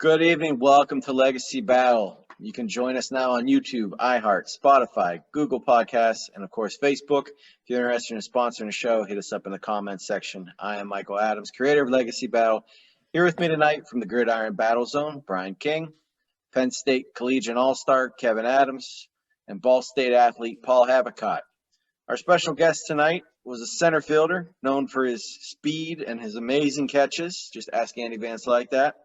Good evening. Welcome to Legacy Battle. You can join us now on YouTube, iHeart, Spotify, Google Podcasts, and of course, Facebook. If you're interested in sponsoring the show, hit us up in the comments section. I am Michael Adams, creator of Legacy Battle. Here with me tonight from the Gridiron Battle Zone, Brian King, Penn State Collegiate All-Star Kevin Adams, and Ball State athlete Paul Habicott. Our special guest tonight was a center fielder known for his speed and his amazing catches. Just ask Andy Vance like that.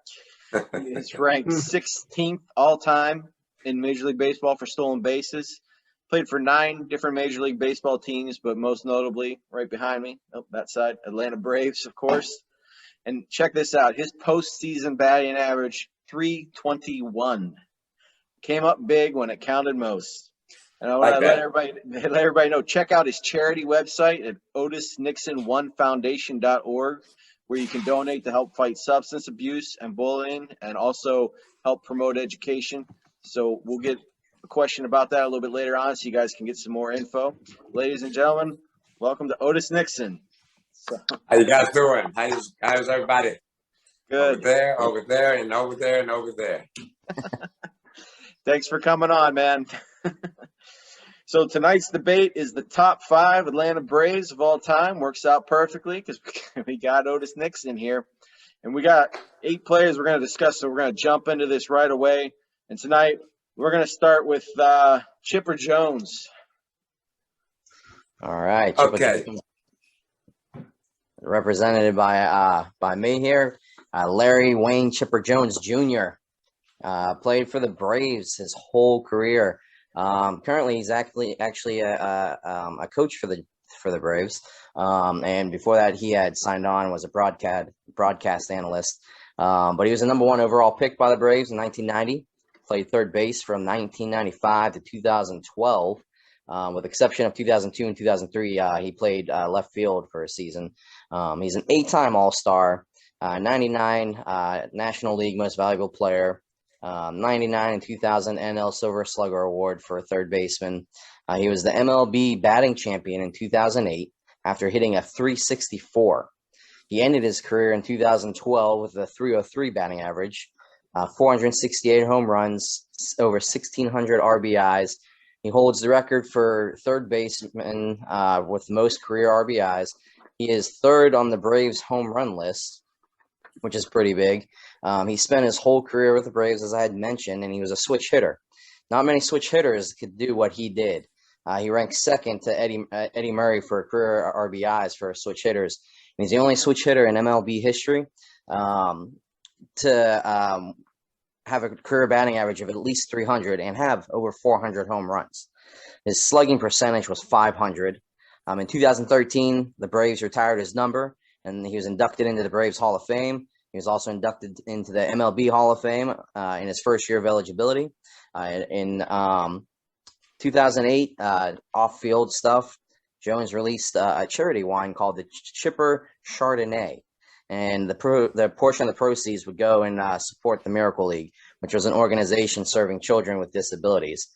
He is ranked 16th all-time in Major League Baseball for stolen bases. Played for 9 different Major League Baseball teams, but most notably, right behind me, that side, Atlanta Braves, of course. And check this out. His postseason batting average, .321. Came up big when it counted most. And I want to let everybody know, check out his charity website at otisnixon1foundation.org, where you can donate to help fight substance abuse and bullying and also help promote education. So we'll get a question about that a little bit later on so you guys can get some more info. Ladies and gentlemen, welcome to Otis Nixon. How you guys doing? How's everybody? Good. Over there, and over there, and over there. Thanks for coming on, man. So tonight's debate is the top 5 Atlanta Braves of all time. Works out perfectly because we got Otis Nixon here. And we got 8 players we're going to discuss, so we're going to jump into this right away. And tonight we're going to start with Chipper Jones. All right. Okay. Represented by me here, Larry Wayne Chipper Jones Jr. Played for the Braves his whole career. Currently, he's actually a coach for the Braves, and before that, he had signed on and was a broadcast analyst. But he was the number 1 overall pick by the Braves in 1990. Played third base from 1995 to 2012. With exception of 2002 and 2003, he played left field for a season. He's an 8-time All-Star, 99 National League Most Valuable Player. 99 and 2000 NL Silver Slugger Award for a third baseman. He was the MLB batting champion in 2008 after hitting a .364. He ended his career in 2012 with a .303 batting average, 468 home runs, over 1,600 RBIs. He holds the record for third baseman with most career RBIs. He is third on the Braves home run list, which is pretty big. He spent his whole career with the Braves, as I had mentioned, and he was a switch hitter. Not many switch hitters could do what he did. He ranked second to Eddie Murray for career RBIs for switch hitters. And he's the only switch hitter in MLB history to have a career batting average of at least 300 and have over 400 home runs. His slugging percentage was .500. In 2013, the Braves retired his number, and he was inducted into the Braves Hall of Fame. He was also inducted into the MLB Hall of Fame in his first year of eligibility. In 2008, off-field stuff, Jones released a charity wine called the Chipper Chardonnay. And the portion of the proceeds would go and support the Miracle League, which was an organization serving children with disabilities.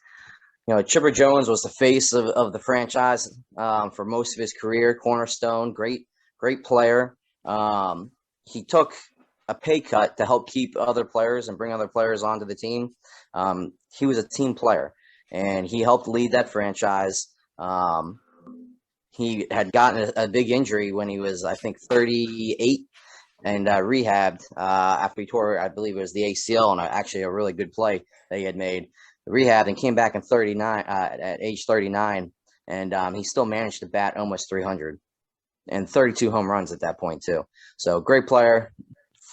You know, Chipper Jones was the face of the franchise for most of his career, cornerstone, great player. He took a pay cut to help keep other players and bring other players onto the team. He was a team player, and he helped lead that franchise. He had gotten a big injury when he was, I think, 38 and rehabbed after he tore, I believe it was the ACL, and actually a really good play that he had made. Rehabbed and came back at age 39, and he still managed to bat almost 300 and 32 home runs at that point too. So great player,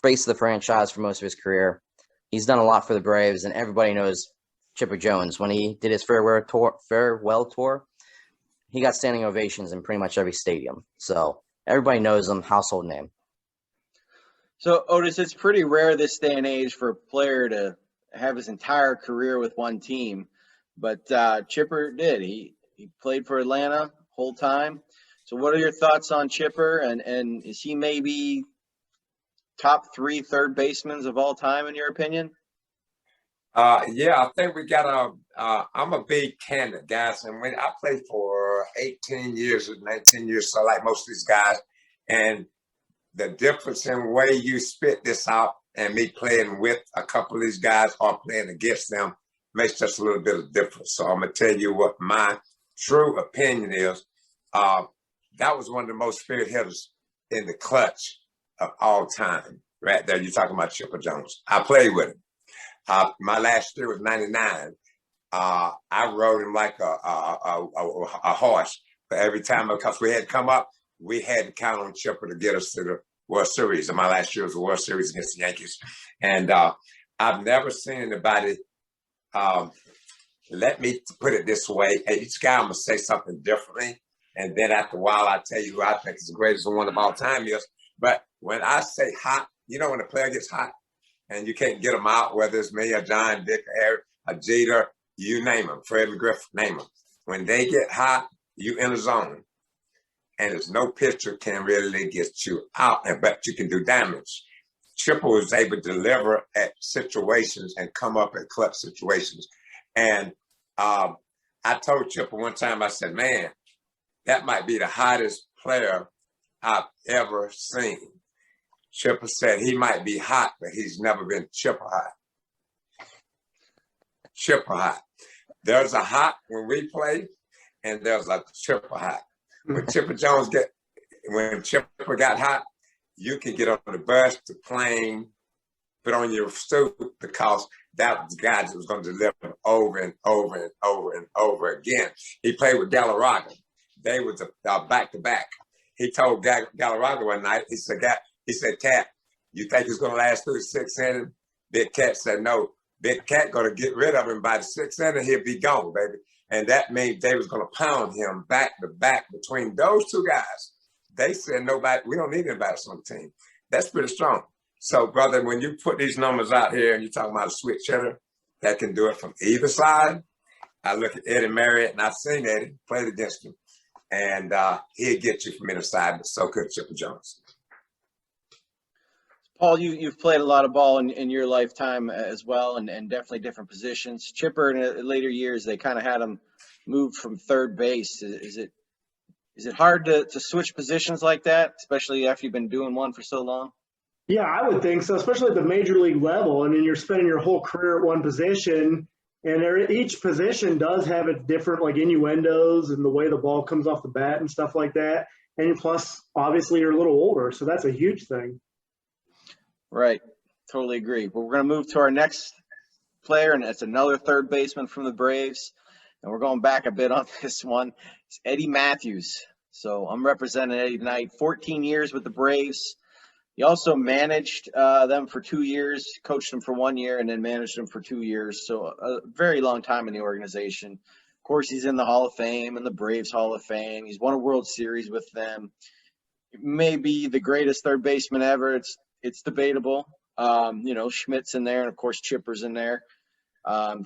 face of the franchise for most of his career. He's done a lot for the Braves, and everybody knows Chipper Jones. When he did his farewell tour, he got standing ovations in pretty much every stadium. So everybody knows him, household name. So, Otis, it's pretty rare this day and age for a player to have his entire career with one team, but Chipper did. He played for Atlanta whole time. So what are your thoughts on Chipper, and is he maybe top 3 third basemen of all time in your opinion? Yeah, I think we got I'm a big candidate, guys, and when I played for 18 years or 19 years, so like most of these guys, and the difference in way you spit this out and me playing with a couple of these guys or playing against them makes just a little bit of difference. So I'm gonna tell you what my true opinion is. That was one of the most spirit hitters in the clutch of all time. Right there, you're talking about Chipper Jones. I played with him. My last year was '99. I rode him like a horse. But every time, because we had come up, we had to count on Chipper to get us to the World Series. And my last year was the World Series against the Yankees. And I've never seen anybody, let me put it this way, each guy I'm going to say something differently. And then after a while, I'll tell you who I think is the greatest one of all time is. But when I say hot, you know when a player gets hot and you can't get them out, whether it's me or John, Dick, or Harry, or Jeter, you name them, Fred McGriff, name them. When they get hot, you in a zone. And there's no pitcher can really get you out, but you can do damage. Chipper was able to deliver at situations and come up at clutch situations. And I told Chipper one time, I said, man, that might be the hottest player I've ever seen. Chipper said he might be hot, but he's never been Chipper hot. Chipper hot. There's a hot when we play, and there's a Chipper hot. When Chipper got hot, you can get on the bus, the plane, put on your suit, because that was the guy that was going to deliver over and over and over and over again. He played with Galarraga. They was back-to-back. He told Galarraga one night, he said, Cat, you think he's going to last through the sixth inning? Big Cat said, no. Big Cat going to get rid of him by the sixth inning, he'll be gone, baby. And that means they was going to pound him back to back between those two guys. They said, we don't need anybody else on the team. That's pretty strong. So, brother, when you put these numbers out here and you're talking about a switch hitter that can do it from either side, I look at Eddie Marriott, and I've seen Eddie, played against him, and he'll get you from either side, but so could Chipper Jones. Paul, you've played a lot of ball in your lifetime as well, and definitely different positions. Chipper, in later years, they kind of had him moved from third base. Is it hard to switch positions like that, especially after you've been doing one for so long? Yeah, I would think so, especially at the major league level. I mean, you're spending your whole career at one position, and each position does have its different innuendos and the way the ball comes off the bat and stuff like that. And plus, obviously, you're a little older, so that's a huge thing. Right. Totally agree. But we're going to move to our next player, and it's another third baseman from the Braves. And we're going back a bit on this one. It's Eddie Matthews. So I'm representing Eddie tonight. 14 years with the Braves. He also managed them for 2 years, coached them for 1 year, and then managed them for 2 years. So a very long time in the organization. Of course, he's in the Hall of Fame and the Braves Hall of Fame. He's won a World Series with them. Maybe the greatest third baseman ever. It's debatable. Schmidt's in there, and of course Chipper's in there.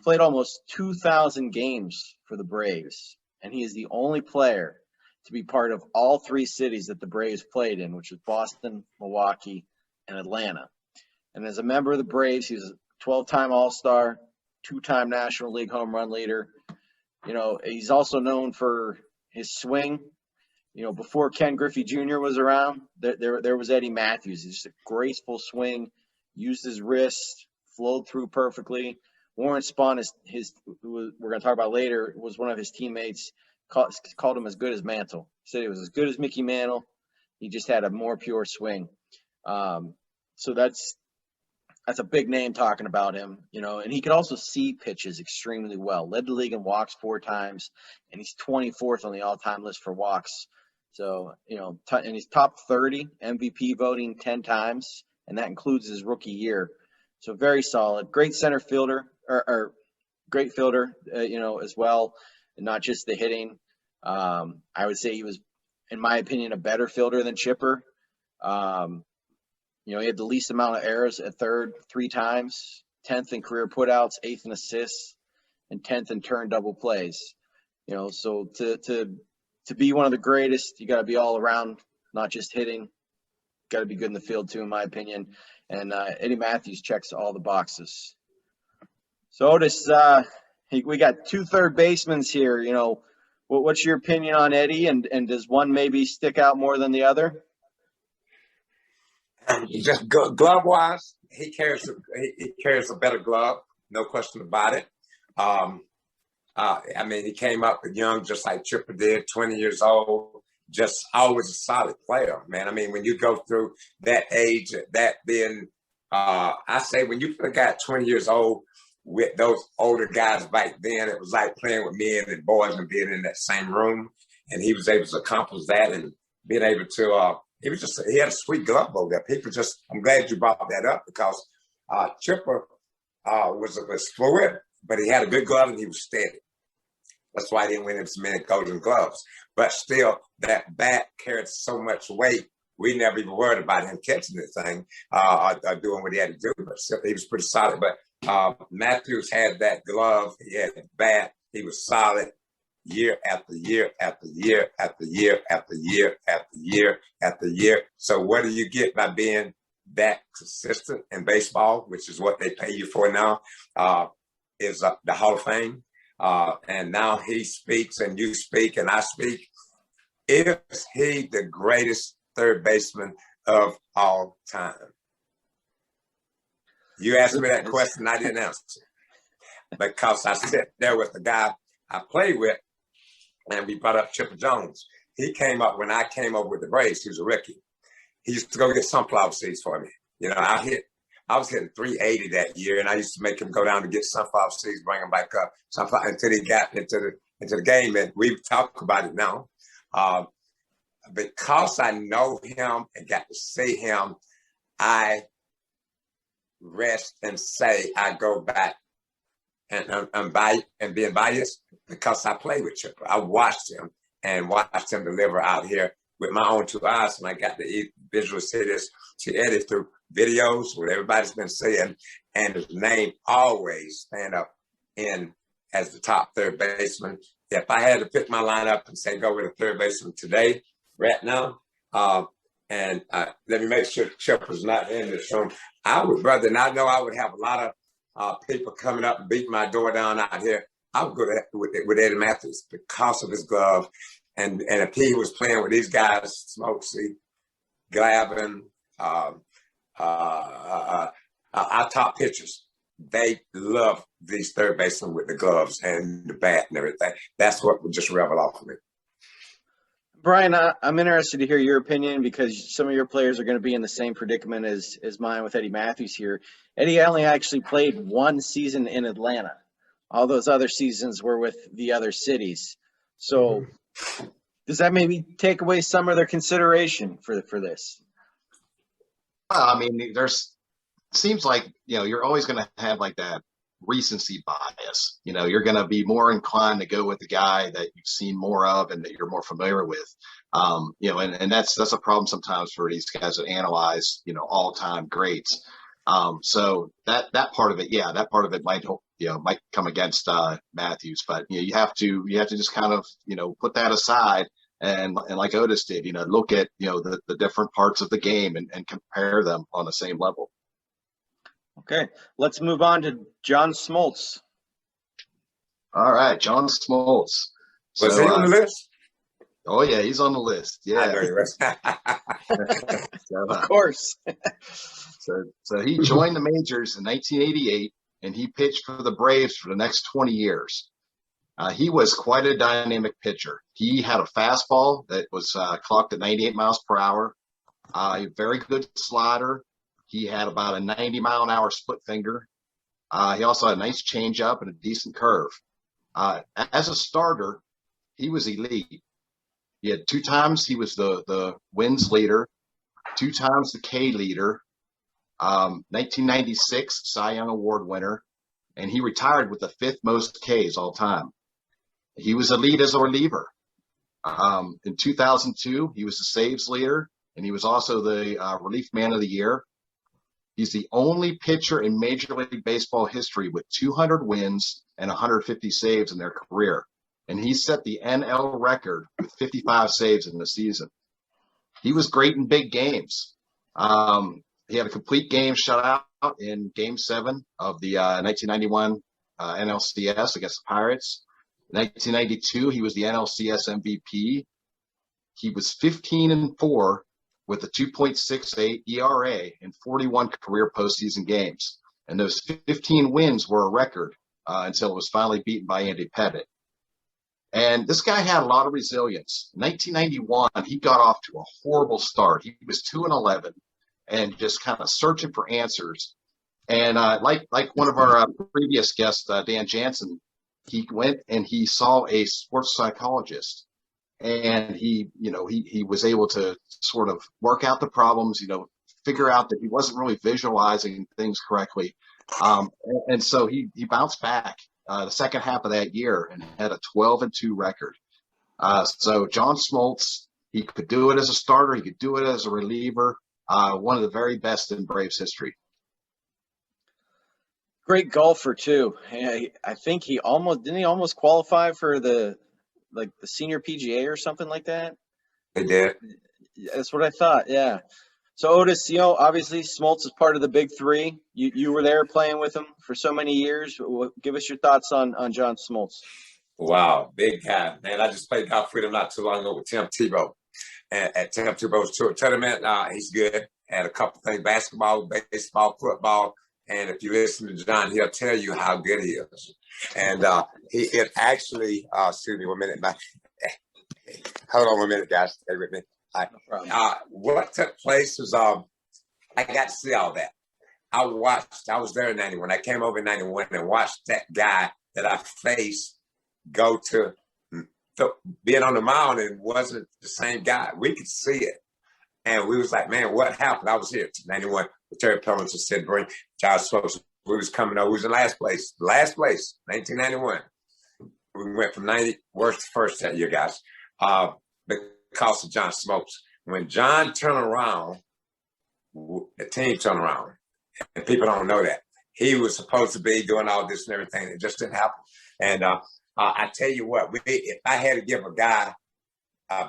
Played almost 2,000 games for the Braves, and he is the only player to be part of all three cities that the Braves played in, which was Boston, Milwaukee, and Atlanta. And as a member of the Braves, he was a 12-time All-Star, 2-time National League home run leader. He's also known for his swing. Before Ken Griffey Jr. was around, there was Eddie Matthews. He's just a graceful swing, used his wrist, flowed through perfectly. Warren Spahn, who we're going to talk about later, was one of his teammates, called him as good as Mantle. He said he was as good as Mickey Mantle. He just had a more pure swing. So that's a big name talking about him, and he could also see pitches extremely well. Led the league in walks 4 times, and he's 24th on the all-time list for walks. So, and he's top 30 MVP voting 10 times, and that includes his rookie year. So very solid. Great center fielder, or great fielder, as well, and not just the hitting. I would say he was, in my opinion, a better fielder than Chipper. He had the least amount of errors at third 3 times, 10th in career putouts, 8th in assists, and 10th in turn double plays. So to be one of the greatest, you got to be all around, not just hitting. Got to be good in the field too, in my opinion. And Eddie Matthews checks all the boxes. So Otis, we got 2 third basemen here. What's your opinion on Eddie, and does one maybe stick out more than the other? Just glove wise, he carries a better glove, no question about it. I mean, he came up young, just like Chipper did, 20 years old, just always a solid player, man. I mean, when you go through that age, that being, I say when you put a guy at 20 years old with those older guys back then, it was like playing with men and boys and being in that same room. And he was able to accomplish that and being able to, he had a sweet glove over there. People I'm glad you brought that up because Chipper was fluid, but he had a good glove and he was steady. That's why he didn't win as many golden gloves. But still, that bat carried so much weight, we never even worried about him catching the thing or doing what he had to do. But still, he was pretty solid. But Matthews had that glove. He had the bat. He was solid year after year after year after year after year after year after year. So what do you get by being that consistent in baseball, which is what they pay you for now, is the Hall of Fame. And now he speaks and you speak and I speak. Is he the greatest third baseman of all time? You asked me that question, I didn't answer. Because I sat there with the guy I played with, and we brought up Chipper Jones. He came up when I came over with the Braves. He was a rookie. He used to go get sunflower seeds for me. You know, I was hitting 380 that year, and I used to make him go down to get sunflower seeds, bring them back up, until he got into the game. And we talk about it now. Because I know him and got to see him, I rest and say I go back and being biased because I played with Chipper. I watched him deliver out here with my own two eyes, and I got to visually see this to edit through videos, what everybody's been saying, and his name always stand up in as the top third baseman. If I had to pick my lineup and say go with a third baseman today, right now, let me make sure Chipper's not in this room. I would rather, and I know I would have a lot of people coming up and beating my door down out here. I would go with Eddie Matthews because of his glove. And if he was playing with these guys, Smoltz, Glavin, our top pitchers, they love these third basemen with the gloves and the bat and everything. That's what would just revel off of me. Brian, I'm interested to hear your opinion because some of your players are going to be in the same predicament as mine with Eddie Matthews here. Eddie only actually played one season in Atlanta. All those other seasons were with the other cities. So does that maybe take away some of their consideration for this? I mean, seems like, you're always going to have like that recency bias. You're going to be more inclined to go with the guy that you've seen more of and that you're more familiar with. And that's a problem sometimes for these guys that analyze, all-time greats. So that part of it might come against Matthews, but you have to just kind of put that aside and like Otis did, look at the different parts of the game and compare them on the same level. Okay, let's move on to John Smoltz. All right, John Smoltz. Was he on the list? Oh yeah, he's on the list. Yeah, I know he was. Of course. So he joined the majors in 1988, and he pitched for the Braves for the next 20 years. He was quite a dynamic pitcher. He had a fastball that was clocked at 98 miles per hour, a very good slider. He had about a 90-mile-an-hour split finger. He also had a nice changeup and a decent curve. As a starter, he was elite. He had 2 times he was the wins leader, 2 times the K leader, 1996 Cy Young Award winner, and he retired with the 5th most Ks all time. He was elite as a reliever. In 2002, he was the saves leader, and he was also the relief man of the year. He's the only pitcher in Major League Baseball history with 200 wins and 150 saves in their career. And he set the NL record with 55 saves in the season. He was great in big games. He had a complete game shutout in Game 7 of the 1991 NLCS against the Pirates. In 1992, he was the NLCS MVP. He was 15-4 with a 2.68 ERA in 41 career postseason games. And those 15 wins were a record until it was finally beaten by Andy Pettitte. And this guy had a lot of resilience. In 1991, he got off to a horrible start. He was 2-11 and just kind of searching for answers. And like one of our previous guests, Dan Jansen, he went and he saw a sports psychologist, and he was able to sort of work out the problems, figure out that he wasn't really visualizing things correctly. And so he bounced back the second half of that year and had a 12-2 record. So John Smoltz, he could do it as a starter. He could do it as a reliever. One of the very best in Braves history. Great golfer too. I think he almost qualify for the senior PGA or something like that. He did. That's what I thought. Yeah. So Otis, obviously Smoltz is part of the big three. You were there playing with him for so many years. Give us your thoughts on John Smoltz. Wow, big guy, man. I just played golf with him not too long ago with Tim Tebow. At Tim Tebow's tour tournament, he's good. Had a couple things: basketball, baseball, football. And if you listen to John, he'll tell you how good he is. And it actually, excuse me 1 minute. Hold on 1 minute, guys. Stay with me. What took place was I got to see all that. I was there in 91. I came over in 91 and watched that guy that I faced go to being on the mound and wasn't the same guy. We could see it. And we was like, man, what happened? I was here in 91 with Terry Pellins and Sid Breen, Josh Smoltz. We was coming over. We was in last place, 1991. We went from 90 worst to first that year, guys, because of John Smoltz. When John turned around, the team turned around. And people don't know that. He was supposed to be doing all this and everything. It just didn't happen. And I tell you what, if I had to give a guy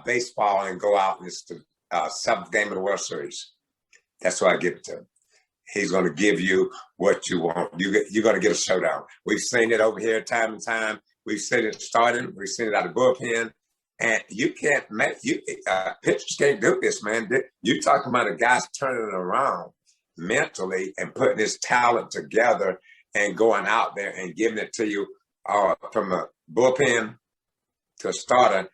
baseball and go out and it's the seventh game of the World Series, that's what I give it to him. He's going to give you what you want. You're going to get a showdown. We've seen it over here time and time. We've seen it starting. We've seen it out of the bullpen. And you can't make pitchers can't do this, man. You talking about a guy's turning it around mentally and putting his talent together and going out there and giving it to you from a bullpen to a starter.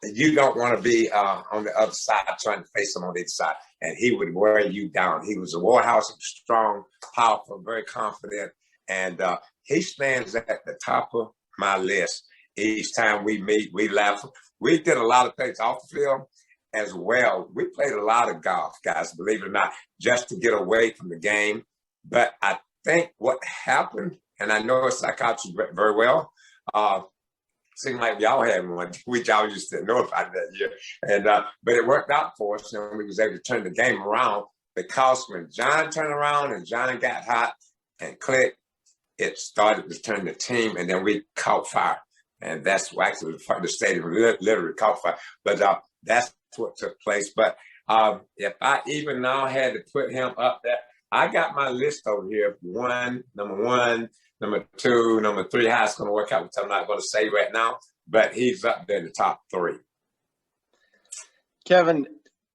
You don't want to be on the other side trying to face him on the other side. And he would wear you down. He was a warhouse, strong, powerful, very confident. And he stands at the top of my list. Each time we meet, we laugh. We did a lot of things off the field as well. We played a lot of golf, guys, believe it or not, just to get away from the game. But I think what happened, and I know a psychiatrist very well, seemed like y'all had one, which y'all just didn't know about that year. And but it worked out for us, and we was able to turn the game around because when John turned around and John got hot and clicked, it started to turn the team, and then we caught fire. And that's actually the stadium literally caught fire. But that's what took place. But if I even now had to put him up there, I got my list over here. Number one, number two, number three. How it's going to work out, which I'm not going to say right now. But he's up there in the top three. Kevin,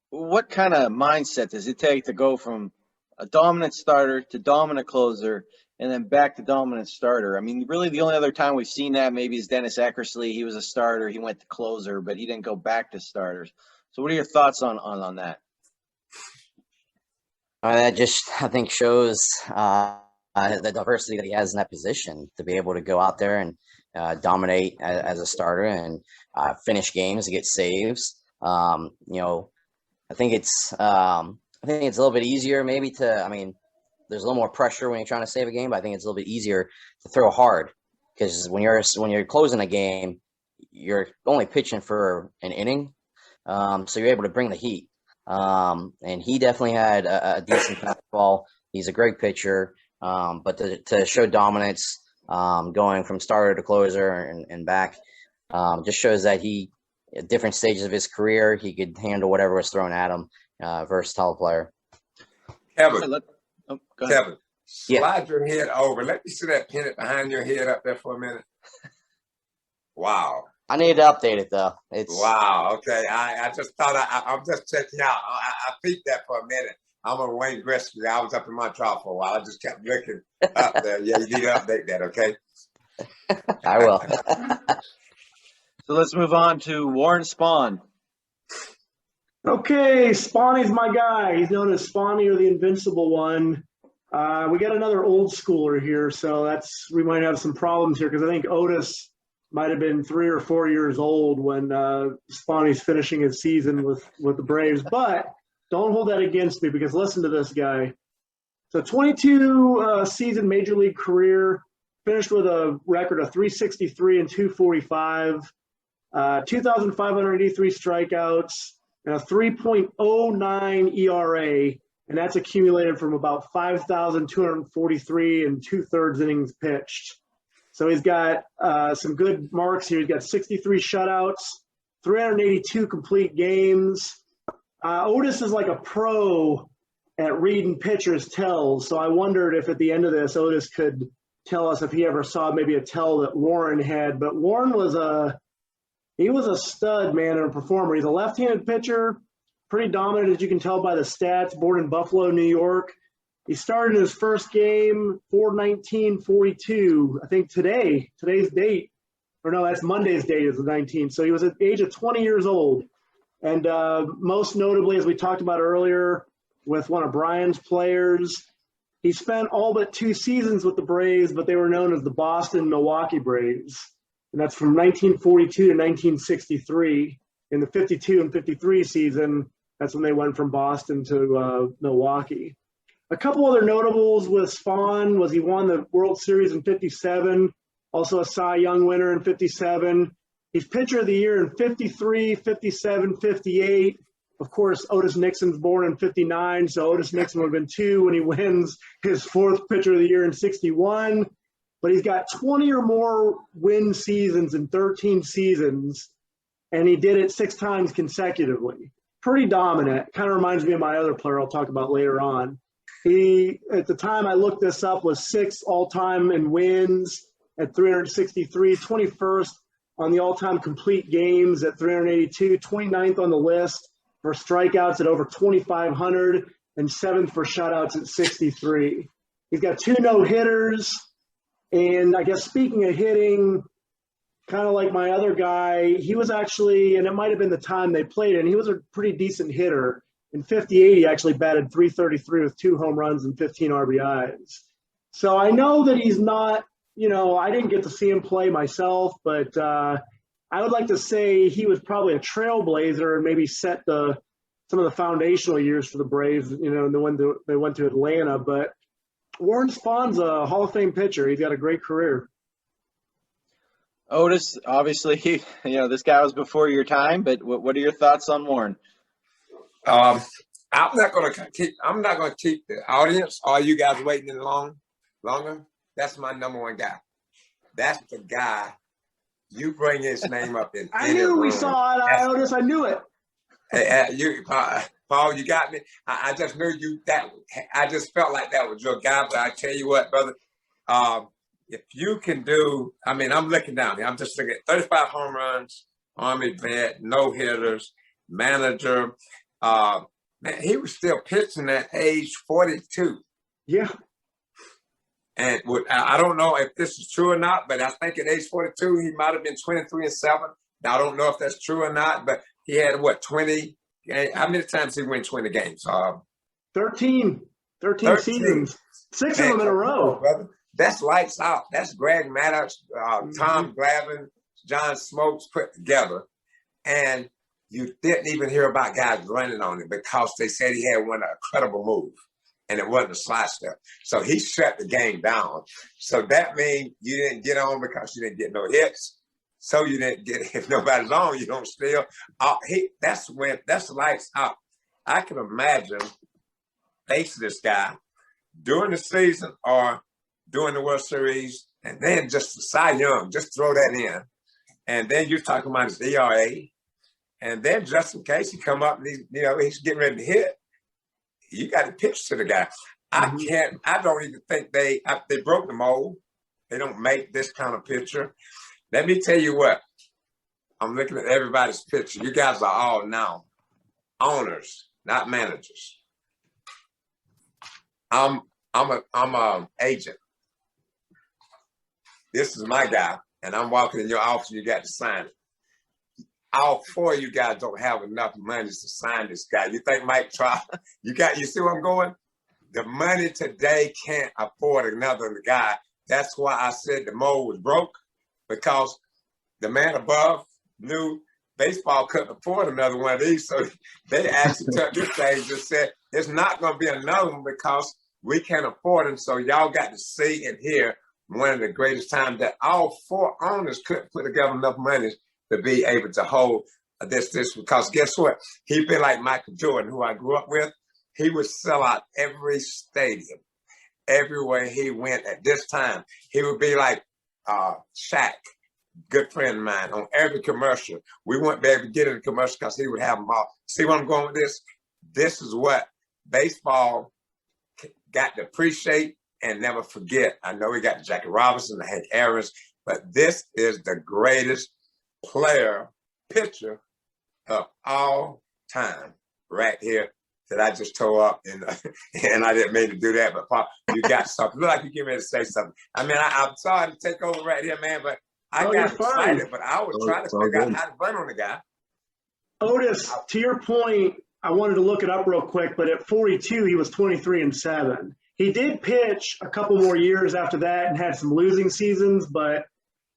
what kind of mindset does it take to go from a dominant starter to dominant closer and then back to dominant starter? I mean, really the only other time we've seen that maybe is Dennis Eckersley. He was a starter. He went to closer, but he didn't go back to starters. So what are your thoughts on that? That just, I think, shows the diversity that he has in that position to be able to go out there and dominate as a starter and finish games, get saves. I think it's a little bit easier maybe there's a little more pressure when you're trying to save a game, but I think it's a little bit easier to throw hard because when you're closing a game, you're only pitching for an inning, so you're able to bring the heat. And he definitely had a decent fastball. He's a great pitcher, but to show dominance, going from starter to closer and back, just shows that at different stages of his career, he could handle whatever was thrown at him. Versatile player. Kevin, Kevin, slide your head over. Let me see that pennant behind your head up there for a minute. Wow. I need to update it though. It's Wow. Okay. I just thought I'm just checking out. I peeped that for a minute. I'm a Wayne Gretzky. I was up in Montreal for a while. I just kept looking up there. Yeah, you need to update that. Okay. I will. So let's move on to Warren Spahn. Okay, Spawny's my guy. He's known as Spawny or the Invincible One. We got another old schooler here, so we might have some problems here because I think Otis might have been 3 or 4 years old when Spawny's finishing his season with the Braves. But don't hold that against me because listen to this guy. So 22 season major league career, finished with a record of 363 and 245, 2,583 strikeouts, and a 3.09 ERA, and that's accumulated from about 5,243 and 2/3 innings pitched. So he's got some good marks here. He's got 63 shutouts, 382 complete games. Otis is like a pro at reading pitchers' tells, so I wondered if at the end of this, Otis could tell us if he ever saw maybe a tell that Warren had. But Warren was a stud, man, and a performer. He's a left-handed pitcher, pretty dominant, as you can tell by the stats, born in Buffalo, New York. He started his first game 4/19/42. I think today's date, or no, that's Monday's date is the 19th. So he was at the age of 20 years old. And most notably, as we talked about earlier, with one of Brian's players, he spent all but 2 seasons with the Braves, but they were known as the Boston-Milwaukee Braves. And that's from 1942 to 1963. In the 52 and 53 season, that's when they went from Boston to Milwaukee. A couple other notables with Spahn was he won the World Series in 57, also a Cy Young winner in 57. He's pitcher of the year in 53, 57, 58. Of course, Otis Nixon's born in 59, so Otis Nixon would have been 2 when he wins his 4th pitcher of the year in 61. But he's got 20 or more win seasons in 13 seasons, and he did it 6 times consecutively. Pretty dominant. Kind of reminds me of my other player I'll talk about later on. He, at the time I looked this up, was 6th all-time in wins at 363, 21st on the all-time complete games at 382, 29th on the list for strikeouts at over 2,500, and 7th for shutouts at 63. He's got 2 no-hitters, and I guess speaking of hitting, kind of like my other guy, he was actually, and it might have been the time they played, and he was a pretty decent hitter. In 58, he actually batted .333 with 2 home runs and 15 RBIs. So I know that he's not, I didn't get to see him play myself, but I would like to say he was probably a trailblazer and maybe set some of the foundational years for the Braves, when they went to Atlanta. But Warren Spahn's a Hall of Fame pitcher. He's got a great career. Otis, obviously, this guy was before your time, but what are your thoughts on Warren? I'm not gonna keep the audience. Are you guys waiting any longer? That's my number 1 guy. That's the guy. You bring his name up in. I knew we saw it, Otis. I knew it. Paul, you got me. I just knew you. I just felt like that was your guy. But I tell you what, brother. If you can do, I'm looking down here. I'm just looking at 35 home runs, Army vet, no hitters, manager. Man, he was still pitching at age 42. Yeah. And I don't know if this is true or not, but I think at age 42, he might have been 23-7. Now, I don't know if that's true or not, but he had 20? How many times did he win 20 games? 13 seasons. 6 of them in a row. Brother. That's lights out. That's Greg Maddux, Tom Glavine, John Smoltz put together. And you didn't even hear about guys running on him because they said he had one incredible move. And it wasn't a slide step. So he shut the game down. So that means you didn't get on because you didn't get no hits. So you didn't get, if nobody's on, you don't steal. That's the lights out. I can imagine facing this guy during the season or during the World Series, and then just Cy Young, just throw that in. And then you're talking about his ERA. And then just in case he come up and he's getting ready to hit, you got to pitch to the guy. I don't even think they broke the mold. They don't make this kind of pitcher. Let me tell you what, I'm looking at everybody's picture. You guys are all now owners, not managers. I'm a agent. This is my guy, and I'm walking in your office. You got to sign it. All four of you guys don't have enough money to sign this guy. You think Mike try? You see where I'm going? The money today can't afford another guy. That's why I said the mold was broke, because the man above knew baseball couldn't afford another one of these. So they actually took this thing and just said, it's not going to be another one because we can't afford them. So y'all got to see and hear one of the greatest times that all four owners couldn't put together enough money to be able to hold this, because guess what? He'd been like Michael Jordan, who I grew up with. He would sell out every stadium, everywhere he went at this time. He would be like Shaq, good friend of mine, on every commercial. We wouldn't be able to get in the commercial because he would have them all. See where I'm going with this? This is what baseball got to appreciate and never forget. I know we got Jackie Robinson and Hank Aaron's, but this is the greatest pitcher of all time right here that I just tore up, and I didn't mean to do that, but Paul, you got something. Look like you get ready to say something. I mean, I'm sorry to take over right here, man, but I got excited, but I was trying to figure out how to run on the guy. Otis, to your point, I wanted to look it up real quick, but at 42, he was 23-7. He did pitch a couple more years after that and had some losing seasons, but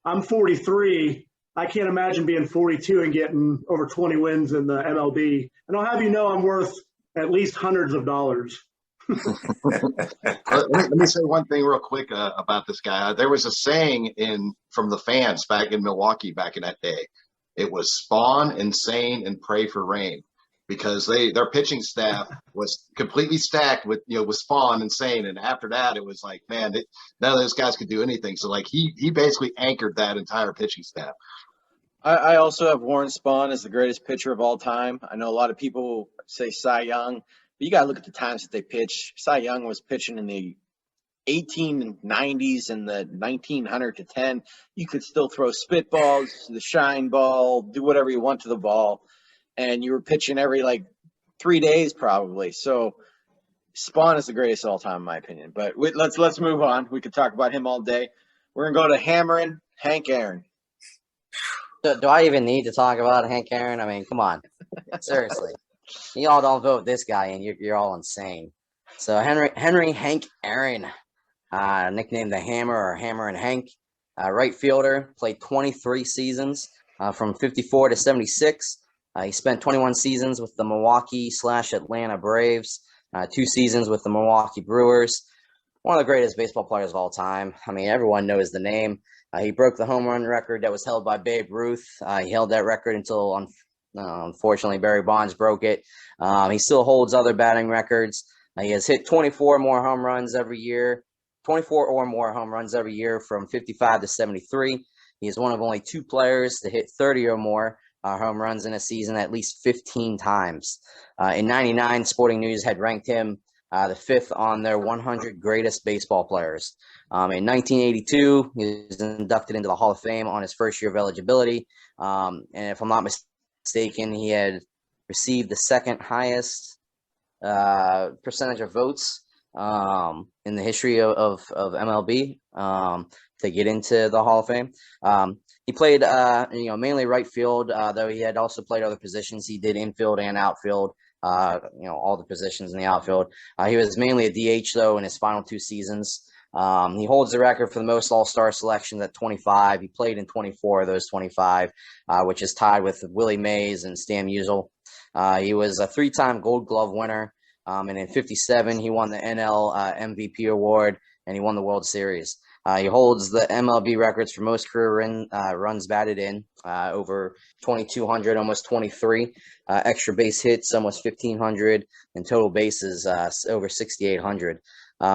I'm 43. I can't imagine being 42 and getting over 20 wins in the MLB. And I'll have you know I'm worth at least hundreds of dollars. Let me say one thing real quick about this guy. There was a saying from the fans back in Milwaukee back in that day. It was spawn, insane, and pray for rain, because their pitching staff was completely stacked with Spahn, insane, and after that it was like, man, none of those guys could do anything. So like he basically anchored that entire pitching staff. I also have Warren Spahn as the greatest pitcher of all time. I know a lot of people say Cy Young, but you got to look at the times that they pitch. Cy Young was pitching in the 1890s and the 1900 to 10. You could still throw spitballs, the shine ball, do whatever you want to the ball, and you were pitching every 3 days probably. So Spahn is the greatest of all time in my opinion. But let's move on. We could talk about him all day. We're gonna go to hammering Hank Aaron. Do I even need to talk about Hank Aaron? I mean, come on. Seriously. You all don't vote this guy in. You're all insane. So Henry Hank Aaron, nicknamed the Hammer or Hammer and Hank, right fielder, played 23 seasons from 54 to 76. He spent 21 seasons with the Milwaukee/Atlanta Braves, 2 seasons with the Milwaukee Brewers. One of the greatest baseball players of all time. I mean, everyone knows the name. He broke the home run record that was held by Babe Ruth. He held that record until, unfortunately, Barry Bonds broke it. He still holds other batting records. He has hit 24 or more home runs every year from 55 to 73. He is one of only 2 players to hit 30 or more home runs in a season at least 15 times. In 99, Sporting News had ranked him the 5th on their 100 greatest baseball players. In 1982, he was inducted into the Hall of Fame on his first year of eligibility. And if I'm not mistaken, he had received the 2nd highest percentage of votes in the history of MLB to get into the Hall of Fame. He played, mainly right field, though he had also played other positions. He did infield and outfield. All the positions in the outfield. He was mainly a DH, though, in his final 2 seasons. He holds the record for the most all-star selections at 25. He played in 24 of those 25, which is tied with Willie Mays and Stan Musial. He was a 3-time Gold Glove winner, and in 57, he won the NL MVP award, and he won the World Series. He holds the MLB records for most career runs batted in, over 2,200, almost 23. Extra base hits, almost 1,500, and total bases, over 6,800.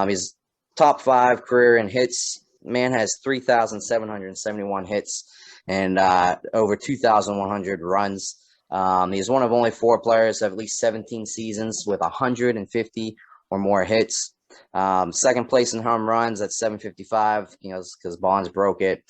His top 5 career in hits, man has 3,771 hits and over 2,100 runs. He's one of only 4 players to have at least 17 seasons with 150 or more hits. Second place in home runs at 755, because Bonds broke it.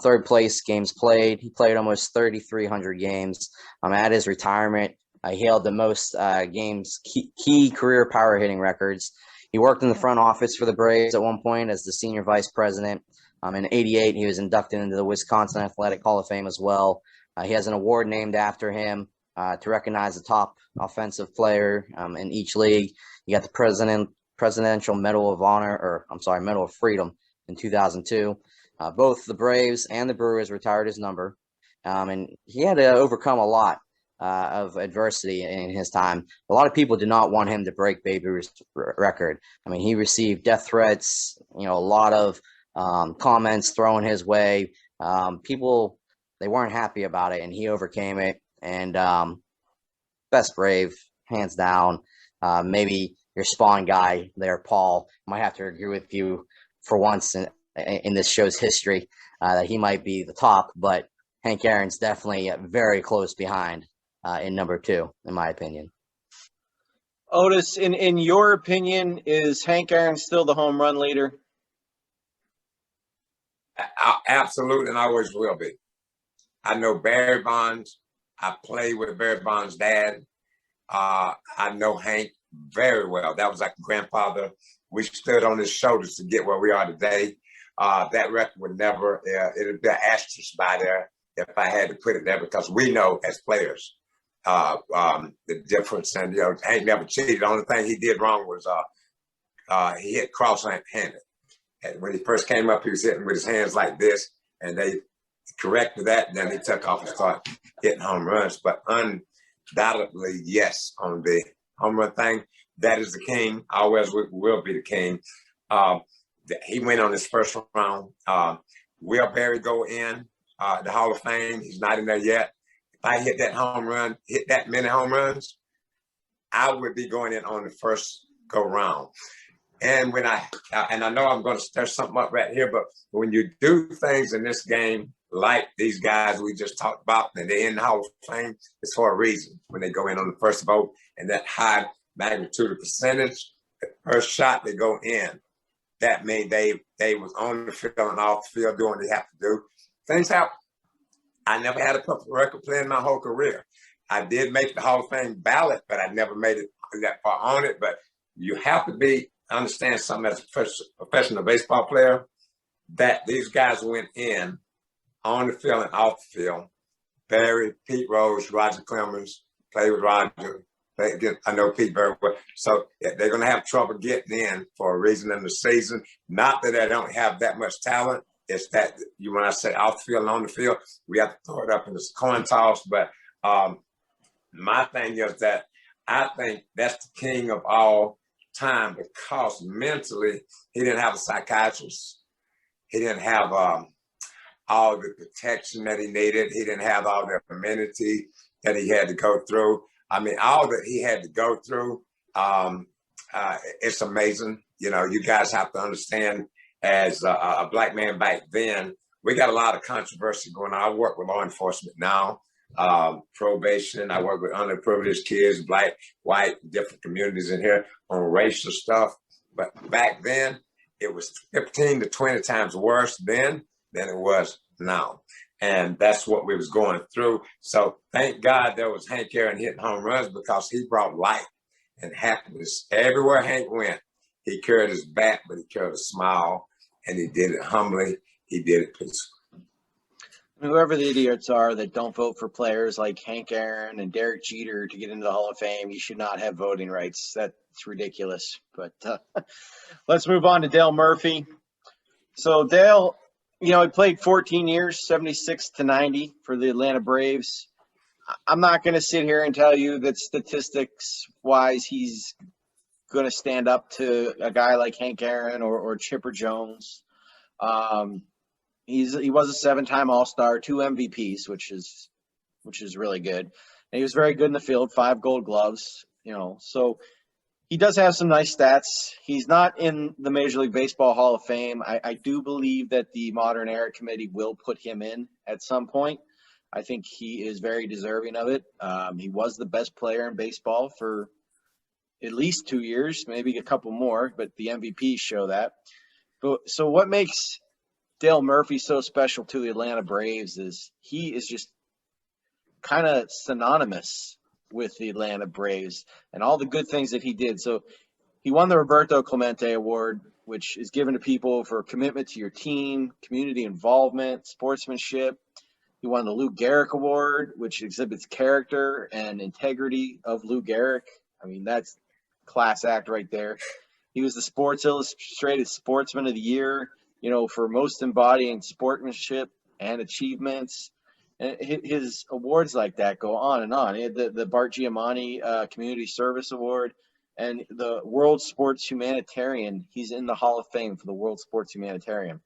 Third place games played. He played almost 3,300 games. At his retirement, he held the most games, key career power hitting records. He worked in the front office for the Braves at one point as the senior vice president. In '88, he was inducted into the Wisconsin Athletic Hall of Fame as well. He has an award named after him to recognize the top offensive player in each league. You got the Presidential Medal of Honor, Medal of Freedom in 2002. Both the Braves and the Brewers retired his number, and he had to overcome a lot of adversity in his time. A lot of people did not want him to break Babe Ruth's record. I mean, he received death threats, a lot of comments thrown his way. People, they weren't happy about it, and he overcame it. And best Brave, hands down. Maybe your Spahn guy there, Paul, might have to agree with you for once in this show's history that he might be the top, but Hank Aaron's definitely very close behind in number 2, in my opinion. Otis, in your opinion, is Hank Aaron still the home run leader? Absolutely, and always will be. I know Barry Bonds. I played with Barry Bonds' dad. I know Hank very well. That was like a grandfather. We stood on his shoulders to get where we are today. That record would never, it'd be an asterisk by there if I had to put it there, because we know as players the difference. And, Hank never cheated. The only thing he did wrong was he hit cross-handed. And when he first came up, he was hitting with his hands like this, and they corrected that, and then he took off and started hitting home runs. But undoubtedly, yes, on the home run thing, that is the king. Always will be the king. He went on his first round. Will Barry go in the Hall of Fame? He's not in there yet. If I hit that home run, hit that many home runs, I would be going in on the first go round. And when I know I'm going to stir something up right here, but when you do things in this game like these guys we just talked about, and they're in the Hall of Fame, it's for a reason. When they go in on the first vote and that high magnitude of percentage, the first shot they go in, that means they was on the field and off the field doing what they have to do. Things happen. I never had a perfect record playing my whole career. I did make the Hall of Fame ballot, but I never made it that far on it. But you have to understand something as a professional baseball player, that these guys went in on the field and off the field. Barry, Pete Rose, Roger Clemens, played with Roger. I know Pete very well. So they're going to have trouble getting in for a reason in the season. Not that they don't have that much talent. It's that when I say off the field and on the field, we have to throw it up in this coin toss. But my thing is that I think that's the king of all time, because mentally he didn't have a psychiatrist. He didn't have all the protection that he needed. He didn't have all the amenity that he had to go through. I mean, all that he had to go through, it's amazing. You guys have to understand, as a black man back then, we got a lot of controversy going on. I work with law enforcement now, probation. I work with underprivileged kids, black, white, different communities in here on racial stuff. But back then, it was 15 to 20 times worse then than it was now. And that's what we was going through. So thank God there was Hank Aaron hitting home runs, because he brought light and happiness everywhere Hank went. He carried his bat, but he carried a smile, and he did it humbly. He did it peacefully. Whoever the idiots are that don't vote for players like Hank Aaron and Derek Jeter to get into the Hall of Fame, you should not have voting rights. That's ridiculous. But let's move on to Dale Murphy. So Dale, he played 14 years, 76 to 90 for the Atlanta Braves. I'm not going to sit here and tell you that statistics-wise he's going to stand up to a guy like Hank Aaron or Chipper Jones. He was a 7-time All-Star, 2 MVPs, which is really good. And he was very good in the field, 5 Gold Gloves. So he does have some nice stats. He's not in the Major League Baseball Hall of Fame. I do believe that the Modern Era Committee will put him in at some point. I think he is very deserving of it. He was the best player in baseball for at least 2 years, maybe a couple more, but the MVPs show that. But so what makes Dale Murphy so special to the Atlanta Braves is he is just kind of synonymous with the Atlanta Braves and all the good things that he did. So he won the Roberto Clemente Award, which is given to people for commitment to your team, community involvement, sportsmanship. He won the Lou Gehrig Award, which exhibits character and integrity of Lou Gehrig. I mean, that's class act right there. He was the Sports Illustrated Sportsman of the Year, for most embodying sportsmanship and achievements. And his awards like that go on and on. He had the Bart Giamatti Community Service Award and the World Sports Humanitarian. He's in the Hall of Fame for the World Sports Humanitarian.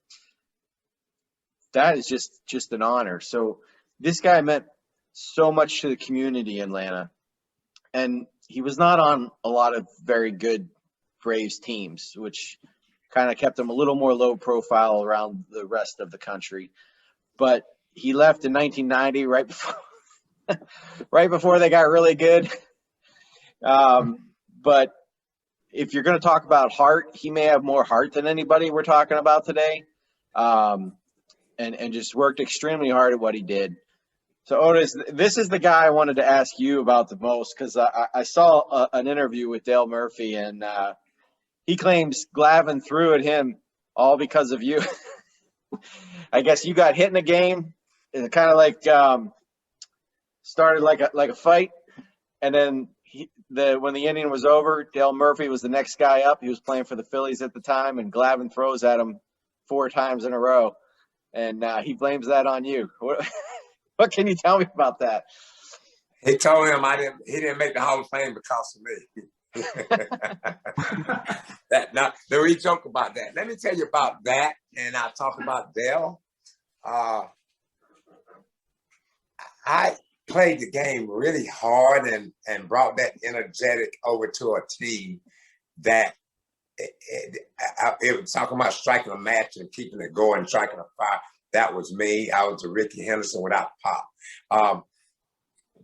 That is just an honor. So this guy meant so much to the community in Atlanta. And he was not on a lot of very good Braves teams, which kind of kept him a little more low profile around the rest of the country. But he left in 1990, right before they got really good. But if you're going to talk about heart, he may have more heart than anybody we're talking about today. And just worked extremely hard at what he did. So Otis, this is the guy I wanted to ask you about the most, because I saw an interview with Dale Murphy, and he claims Glavine threw at him all because of you. I guess you got hit in a game, and it kind of like started like a fight, and then when the inning was over, Dale Murphy was the next guy up. He was playing for the Phillies at the time, and Glavine throws at him 4 times in a row, and he blames that on you. What can you tell me about that? He told him he didn't make the Hall of Fame because of me. We joke about that. Let me tell you about that, and I'll talk about Dale. I played the game really hard and brought that energetic over to a team that it was talking about striking a match and keeping it going, striking a fire. That was me. I was a Ricky Henderson without pop.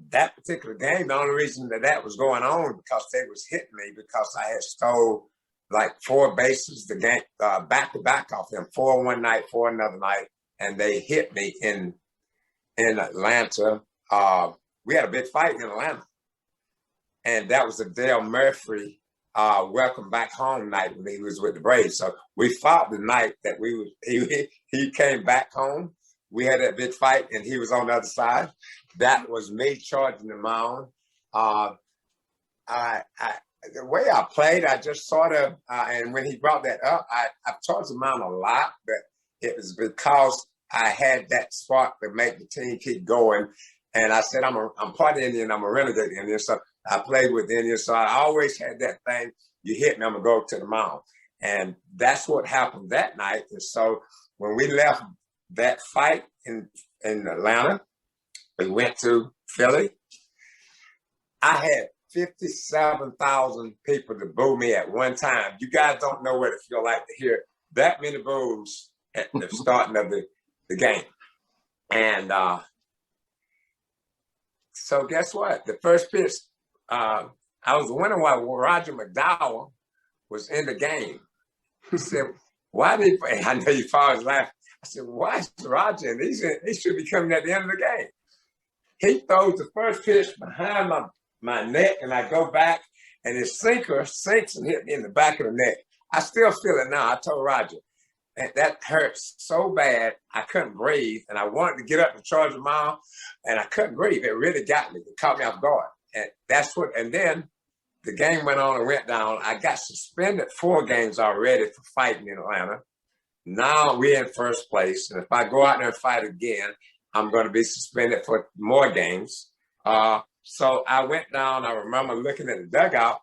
That particular game, the only reason that was going on because they was hitting me because I had stole like 4 bases the game back to back off them, 4 one night, 4 another night, and they hit me in Atlanta. We had a big fight in Atlanta, and that was a Dale Murphy welcome back home night when he was with the Braves. So we fought the night that he came back home. We had that big fight, and he was on the other side. That was me charging the mound. The way I played, I just sort of, and when he brought that up, I charged the mound a lot, but it was because I had that spark to make the team keep going. And I said, I'm part Indian, I'm a renegade Indian, so I played with Indians, so I always had that thing, you hit me, I'm going to go to the mound. And that's what happened that night. And so when we left that fight in Atlanta, we went to Philly. I had 57,000 people to boo me at one time. You guys don't know what it feels like to hear that many boos at the starting of the game. And so guess what? The first pitch, I was wondering why Roger McDowell was in the game. He said, why did he, I know you fathers laughing. I said, why is Roger? And he should be coming at the end of the game. He throws the first pitch behind my neck, and I go back, and his sinker sinks and hit me in the back of the neck. I still feel it now. I told Roger, and that hurts so bad, I couldn't breathe, and I wanted to get up and charge the mound, and I couldn't breathe. It really got me. It caught me off guard. And then the game went on and went down. I got suspended 4 games already for fighting in Atlanta. Now we're in first place, and if I go out there and fight again, I'm going to be suspended for more games. So I went down. I remember looking at the dugout,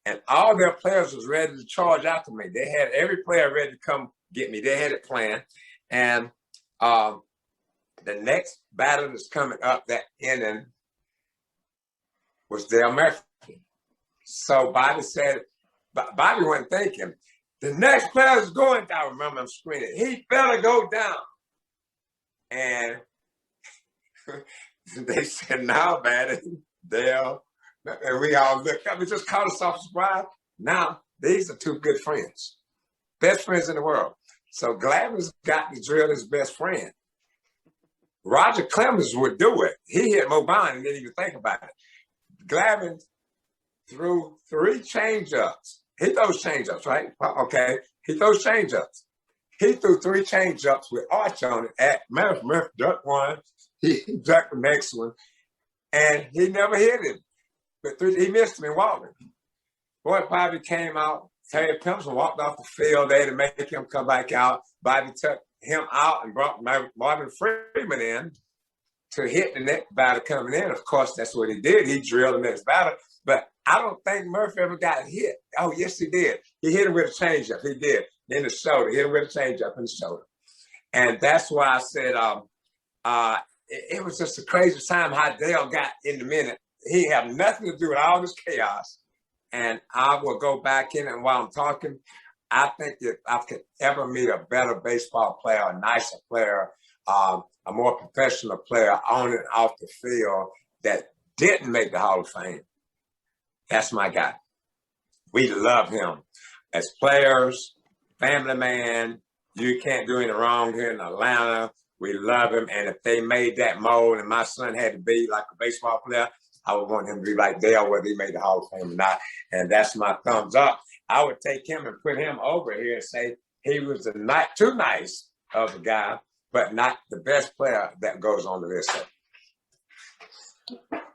and all their players was ready to charge after me. They had every player ready to come get me. They had it planned. And the next battle that's coming up that inning was Dale Murphy. So Bobby wasn't thinking, the next player is going down. I remember him screaming, he better go down. And they said, now, Maddux, Dale And we all looked up. It just caught us off surprise. Now, these are two good friends. Best friends in the world. So Glavin's got to drill his best friend. Roger Clemens would do it. He hit Mobine and didn't even think about it. Glavin threw 3 changeups. He throws changeups, right? Okay. He throws changeups. He threw 3 changeups with arch on it at Murph. Murph ducked one. He ducked the next one. And he never hit it. But he missed him in Walton. Boy, Bobby came out. Terry Pimpson walked off the field. They had to make him come back out. Bobby took him out and brought Marvin Freeman in to hit the next batter coming in. Of course, that's what he did. He drilled the next batter. But I don't think Murphy ever got hit. Oh, yes, he did. He hit him with a changeup. He did. In the shoulder. He hit him with a changeup in the shoulder. And that's why I said it was just a crazy time how Dale got in the minute. He had nothing to do with all this chaos. And I will go back in, and while I'm talking, I think if I could ever meet a better baseball player, a nicer player, a more professional player on and off the field that didn't make the Hall of Fame, that's my guy. We love him as players, family man. You can't do any wrong here in Atlanta. We love him. And if they made that mold and my son had to be like a baseball player, I would want him to be like Dale, whether he made the Hall of Fame or not. And that's my thumbs up. I would take him and put him over here and say he was not too nice of a guy, but not the best player that goes on the list.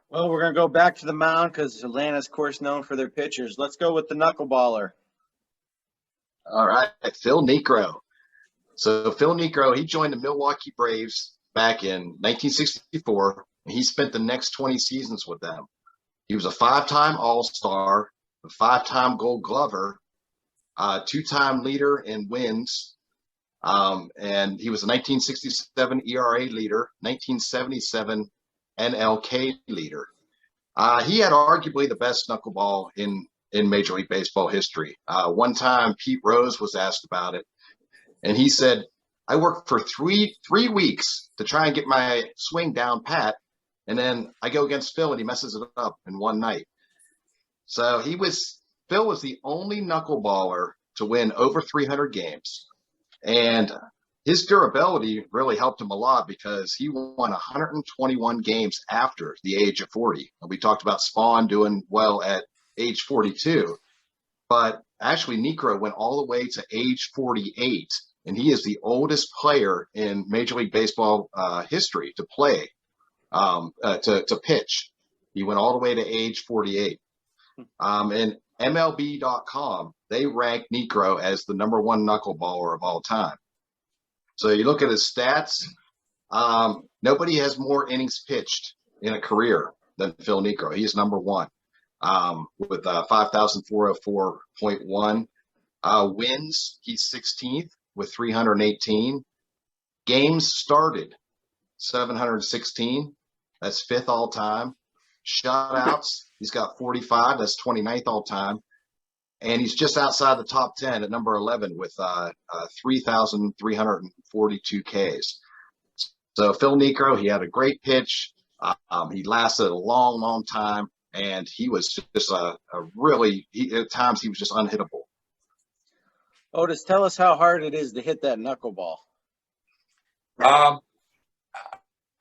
Well, we're going to go back to the mound because Atlanta's, of course, known for their pitchers. Let's go with the knuckleballer. All right, Phil Niekro. So Phil Niekro, he joined the Milwaukee Braves back in 1964, and he spent the next 20 seasons with them. He was a 5-time All-Star, a 5-time Gold Glover, 2-time leader in wins, and he was a 1967 ERA leader, 1977 NLK leader. He had arguably the best knuckleball in Major League Baseball history. One time, Pete Rose was asked about it, and he said, I worked for three weeks to try and get my swing down pat, and then I go against Phil, and he messes it up in one night. So Phil was the only knuckleballer to win over 300 games, and his durability really helped him a lot because he won 121 games after the age of 40. And we talked about Spahn doing well at age 42, but actually Niekro went all the way to age 48, and he is the oldest player in Major League Baseball history to play, to pitch. He went all the way to age 48. And MLB.com, they rank Niekro as the #1 knuckleballer of all time. So you look at his stats, nobody has more innings pitched in a career than Phil Niekro. He's #1 with 5,404.1. Wins, he's 16th with 318. Games started, 716. That's 5th all time. Shutouts, he's got 45. That's 29th all time. And he's just outside the top 10 at number 11 with 3,342 Ks. So Phil Niekro, he had a great pitch. He lasted a long, long time. And he was just at times he was just unhittable. Otis, tell us how hard it is to hit that knuckleball.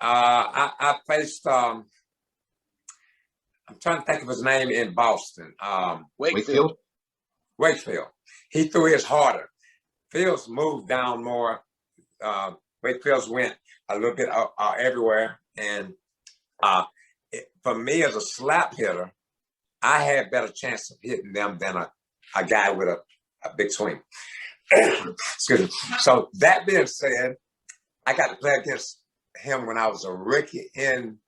I faced, I'm trying to think of his name in Boston. Wakefield. He threw his harder. Fields moved down more. Wakefield's went a little bit everywhere. And for me as a slap hitter, I had better chance of hitting them than a guy with a big swing. Excuse me. So that being said, I got to play against him when I was a rookie in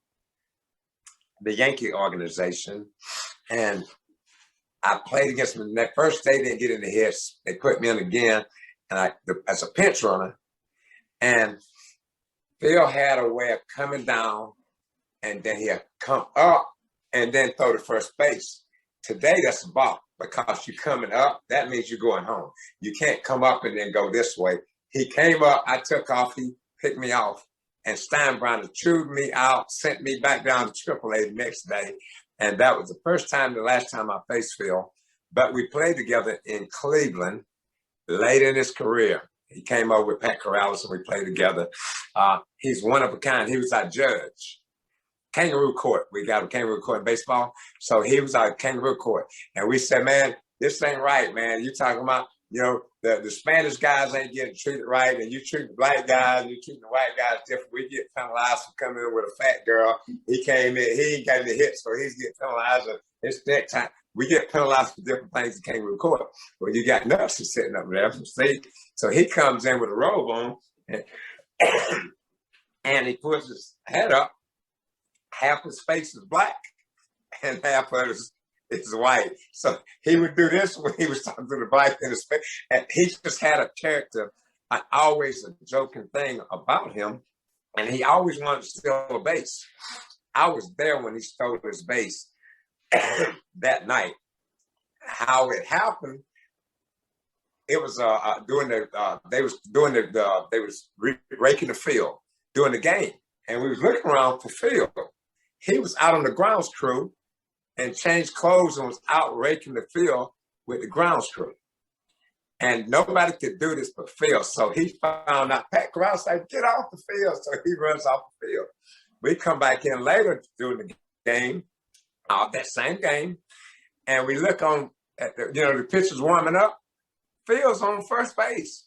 the Yankee organization. And I played against him. That first day, they didn't get any hits. They put me in again, and as a pinch runner. And Phil had a way of coming down, and then he'd come up and then throw to first base. Today, that's a ball because you're coming up. That means you're going home. You can't come up and then go this way. He came up. I took off. He picked me off. And Steinbrenner chewed me out, sent me back down to AAA the next day. And that was the first time, the last time I faced Phil. But we played together in Cleveland late in his career. He came over with Pat Corrales and we played together. He's one of a kind. He was our judge. Kangaroo court. We got a kangaroo court in baseball. So he was our kangaroo court. And we said, man, this ain't right, man. You talking about, the Spanish guys ain't getting treated right, and you treat the black guys, you treat the white guys different. We get penalized for coming in with a fat girl. He came in, he ain't got the hit, so he's getting penalized. It's that time. We get penalized for different things in kangaroo court. Well, you got Nixon sitting up there. See? So he comes in with a robe on, and he puts his head up. Half his face is black, and half of his is white. So he would do this when he was talking to the black in his face. And he just had a character, always a joking thing about him. And he always wanted to steal a base. I was there when he stole his base that night. How it happened, it was they was raking the field during the game. And we was looking around for Phil. He was out on the grounds crew and changed clothes and was out raking the field with the grounds crew. And nobody could do this but Phil. So he found out, Pat Corrales said, get off the field. So he runs off the field. We come back in later during the game, that same game, and we look on at the pitcher's warming up. Phil's on first base.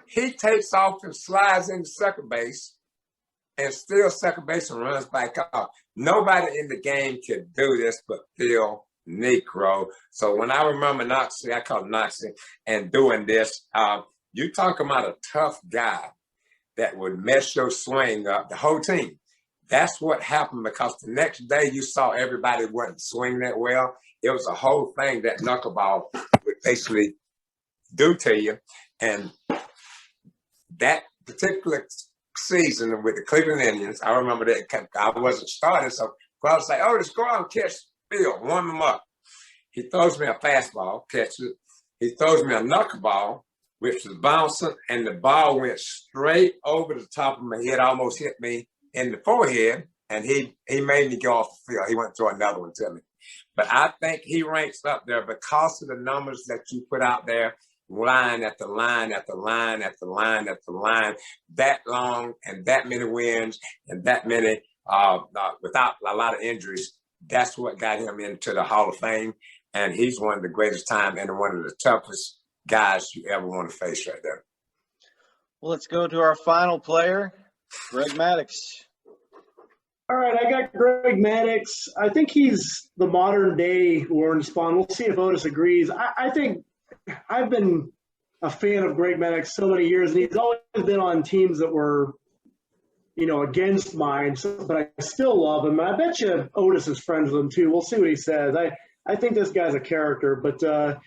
He takes off and slides into second base and steals second base and runs back off. Nobody in the game could do this but Phil Niekro. So when I remember Noxie, I call him Noxie, and doing this, you talk about a tough guy that would mess your swing up, the whole team. That's what happened, because the next day you saw everybody wasn't swinging that well. It was a whole thing that knuckleball would basically do to you. And that particular season with the Cleveland Indians, I remember that I wasn't starting, so I was like, oh, let's go out and catch Phil, warm him up. He throws me a fastball, catches it. He throws me a knuckleball, which was bouncing, and the ball went straight over the top of my head, almost hit me in the forehead, and he made me go off the field. He went to another one to me. But I think he ranks up there because of the numbers that you put out there, line after line after line after line after line, that long and that many wins and that many without a lot of injuries. That's what got him into the Hall of Fame. And he's one of the greatest time and one of the toughest guys you ever want to face right there. Well, let's go to our final player, Greg Maddux. All right, I got Greg Maddux. I think he's the modern day Warren Spahn. We'll see if Otis agrees. I think I've been a fan of Greg Maddux so many years, and he's always been on teams that were, against mine, but I still love him. I bet you Otis is friends with him too. We'll see what he says. I think this guy's a character, but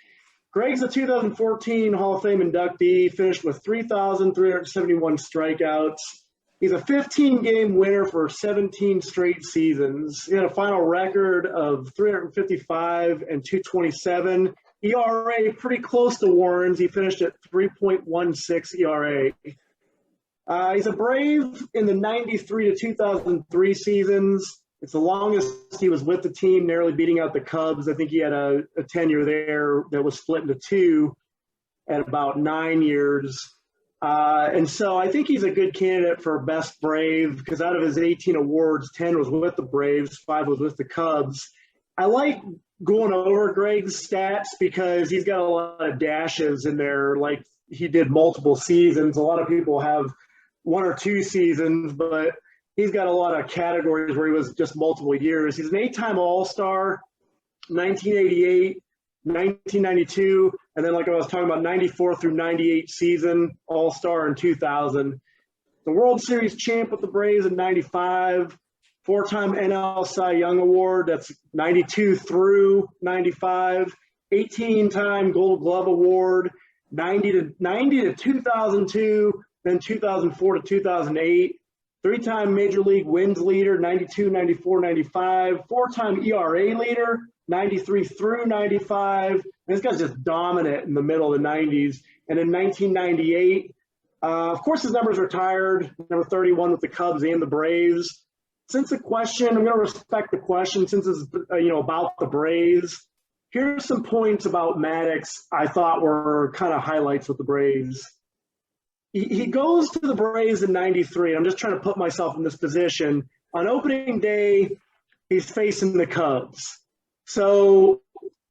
Greg's a 2014 Hall of Fame inductee, finished with 3,371 strikeouts. He's a 15-game winner for 17 straight seasons. He had a final record of 355 and 227. ERA pretty close to Warren's. He finished at 3.16 ERA. He's a Brave in the 93 to 2003 seasons. It's the longest he was with the team, narrowly beating out the Cubs. I think he had a tenure there that was split into two at about 9 years. And so I think he's a good candidate for best Brave, because out of his 18 awards, 10 was with the Braves, 5 was with the Cubs. I like going over Greg's stats because he's got a lot of dashes in there, like he did multiple seasons. A lot of people have 1 or 2 seasons, but he's got a lot of categories where he was just multiple years. He's an 8-time All-Star, 1988, 1992, and then like I was talking about, 94 through 98 season, All-Star in 2000. The World Series champ with the Braves in 95, 4-time NL Cy Young Award, that's 92 through 95, 18-time Gold Glove Award, 90 to 2002, then 2004 to 2008, 3-time Major League wins leader, 92, 94, 95, 4-time ERA leader, 93 through 95. This guy's just dominant in the middle of the 90s. And in 1998, of course, his numbers retired, number 31 with the Cubs and the Braves. since the question, I'm going to respect the question since it's about the Braves. Here's some points about Maddux I thought were kind of highlights with the Braves. He goes to the Braves in '93. I'm just trying to put myself in this position. On opening day, he's facing the Cubs. So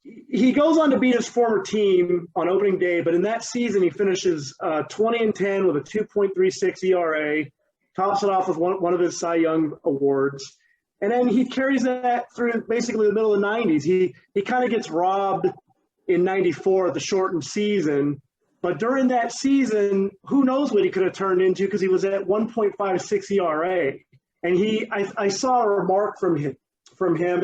he goes on to beat his former team on opening day, but in that season, he finishes 20-10 with a 2.36 ERA, tops it off with one of his Cy Young awards. And then he carries that through basically the middle of the 90s. He kind of gets robbed in '94 at the shortened season. But during that season, who knows what he could have turned into because he was at 1.56 ERA. And I saw a remark from him,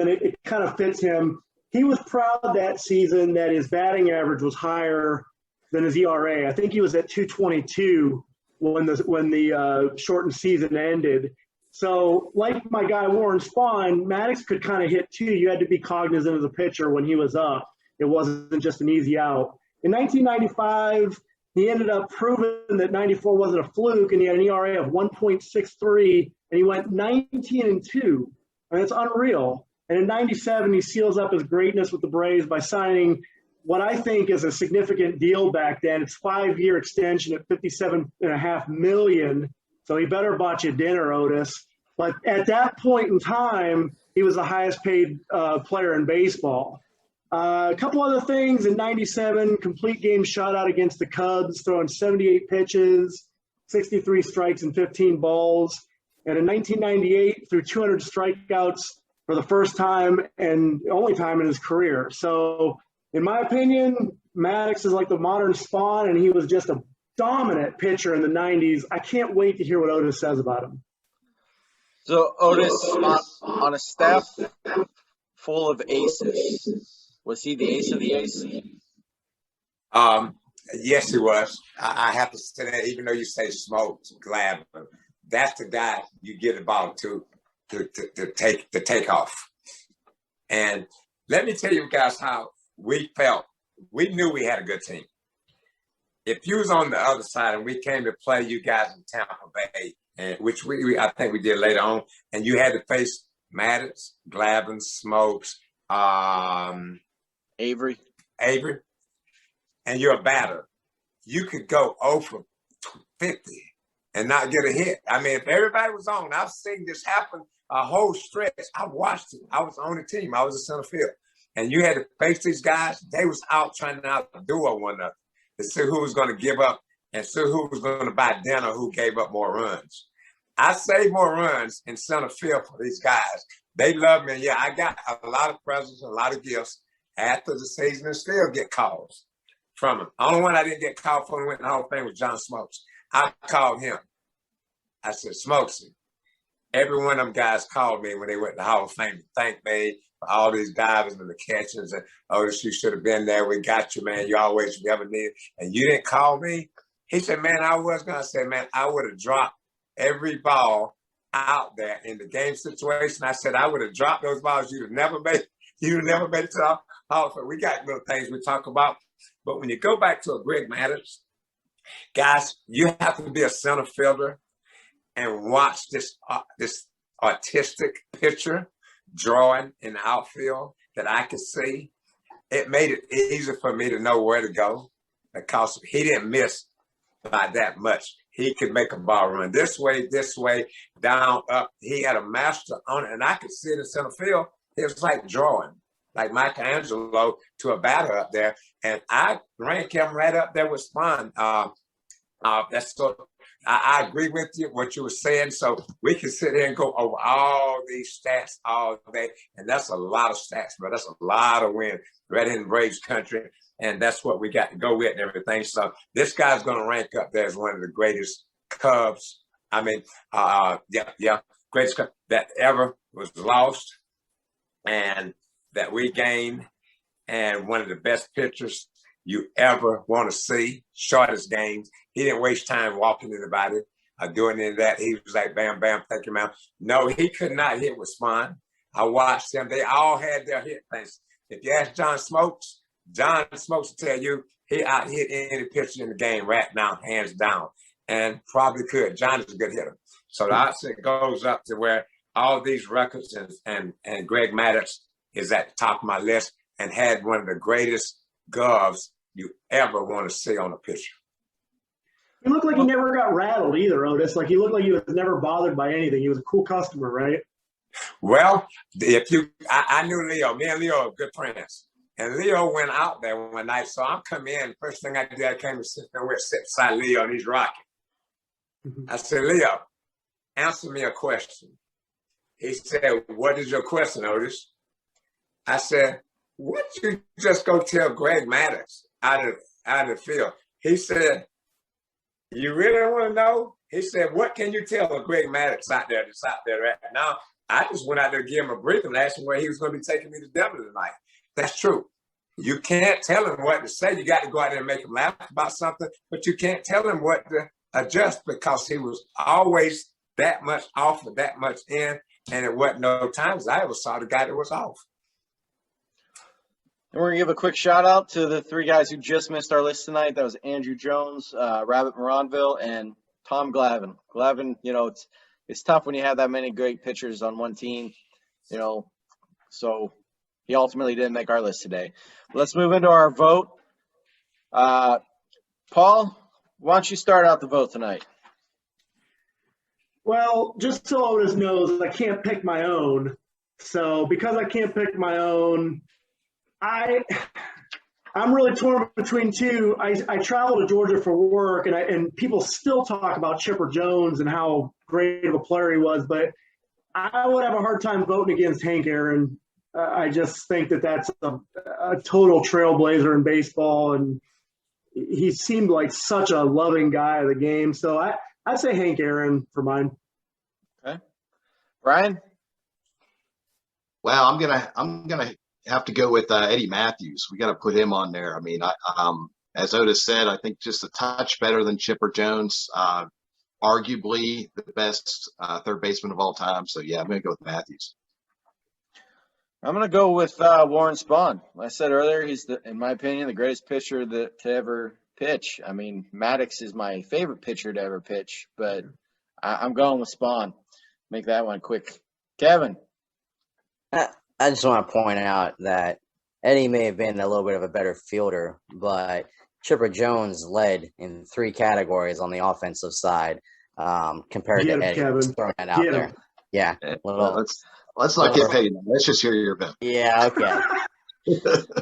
and it kind of fits him. He was proud that season that his batting average was higher than his ERA. I think he was at 222 when the shortened season ended. So, like my guy Warren Spahn, Maddux could kind of hit too. You had to be cognizant of the pitcher when he was up. It wasn't just an easy out. In 1995, he ended up proving that '94 wasn't a fluke, and he had an ERA of 1.63, and he went 19-2. And it's unreal. And in '97, he seals up his greatness with the Braves by signing what I think is a significant deal back then. It's 5-year extension at $57.5 million. So he better bought you dinner, Otis. But at that point in time, he was the highest paid player in baseball. A couple other things in '97, complete game shutout against the Cubs, throwing 78 pitches, 63 strikes and 15 balls. And in 1998, threw 200 strikeouts for the first time and only time in his career. So in my opinion, Maddux is like the modern Spahn, and he was just a dominant pitcher in the 90s. I can't wait to hear what Otis says about him. So Otis, on a staff full of aces, was he the ace of the ace? Yes, he was. I have to say that, even though you say Smoltz, Glad, that's the guy you get the ball to take off. And let me tell you guys how we felt. We knew we had a good team. If you was on the other side and we came to play you guys in Tampa Bay, and which I think we did later on, and you had to face Maddux, Glavin, Smokes, Avery, and you're a batter, you could go 0 for 50 and not get a hit. I mean, if everybody was on, I've seen this happen a whole stretch. I watched it. I was on the team. I was in center field. And you had to face these guys. They was out trying to outdo one another to see who was going to give up and see who was going to buy dinner, who gave up more runs. I saved more runs in center field for these guys. They love me. Yeah, I got a lot of presents and a lot of gifts after the season and still get calls from him. The only one I didn't get called for when he went in the Hall of Fame was John Smoltz. I called him. I said, Smokesy, every one of them guys called me when they went to the Hall of Fame to thank me for all these divers and the catches. And, Otis, you should have been there. We got you, man. You always never needed. And you didn't call me? He said, man, I was going to say, man, I would have dropped every ball out there in the game situation. I said, I would have dropped those balls. You'd have never made it to the Hall of Fame. We got little things we talk about. But when you go back to a Greg Maddux, guys, you have to be a center fielder and watch this artistic picture drawing in the outfield that I could see. It made it easy for me to know where to go because he didn't miss by that much. He could make a ball run this way, down, up. He had a master on it, and I could see it in center field. It was like drawing, like Michelangelo to a batter up there. And I rank him right up there with Spahn. That's so. I agree with you, what you were saying. So we can sit here and go over all these stats all day. And that's a lot of stats, bro. That's a lot of wins. Red and Braves country. And that's what we got to go with and everything. So this guy's going to rank up there as one of the greatest Cubs. I mean, greatest Cubs that ever was lost and that we gained. And one of the best pitchers you ever want to see, shortest games. He didn't waste time walking anybody or doing any of that. He was like, bam, bam, take him out. No, he could not hit with Spahn. I watched them. They all had their hit things. If you ask John Smoltz will tell you he out-hit any pitcher in the game right now, hands down, and probably could. John is a good hitter. So the odds it goes up to where all these records, and Greg Maddux is at the top of my list and had one of the greatest gloves you ever want to see on a picture. He looked like he never got rattled either, Otis. Like he looked like he was never bothered by anything. He was a cool customer, right? Well, I knew Leo. Me and Leo are good friends. And Leo went out there one night, so I'm coming in. First thing I did, I came to sit beside Leo, and he's rocking. I said, Leo, answer me a question. He said, what is your question, Otis? I said, what did you just go tell Greg Maddux out of the field? He said, you really want to know? He said, what can you tell Greg Maddux out there that's out there right now? I just went out there to give him a brief and asked him where he was going to be taking me to Denver tonight. That's true. You can't tell him what to say. You got to go out there and make him laugh about something, but you can't tell him what to adjust because he was always that much off or that much in, and it wasn't no times I ever saw the guy that was off. And we're going to give a quick shout out to the three guys who just missed our list tonight. That was Andrew Jones, Rabbit Moronville, and Tom Glavine. Glavine, it's tough when you have that many great pitchers on one team, so he ultimately didn't make our list today. Let's move into our vote. Paul, why don't you start out the vote tonight? Well, just so Otis knows, I can't pick my own. So because I can't pick my own, I'm really torn between two. I travel to Georgia for work, and people still talk about Chipper Jones and how great of a player he was, but I would have a hard time voting against Hank Aaron. I just think that's a total trailblazer in baseball, and he seemed like such a loving guy of the game. So I'd say Hank Aaron for mine. Okay, Brian. Well, I'm gonna have to go with Eddie Matthews. We got to put him on there. I mean, as Otis said, I think just a touch better than Chipper Jones. Arguably the best third baseman of all time. So yeah, I'm gonna go with Matthews. I'm going to go with Warren Spahn. Like I said earlier, he's, in my opinion, the greatest pitcher to ever pitch. I mean, Maddux is my favorite pitcher to ever pitch, but I'm going with Spahn. Make that one quick. Kevin. I just want to point out that Eddie may have been a little bit of a better fielder, but Chipper Jones led in 3 categories on the offensive side compared to Eddie. Kevin. Throwing that out there. Yeah. Let's not get paid. Let's just hear your vote. Yeah, okay.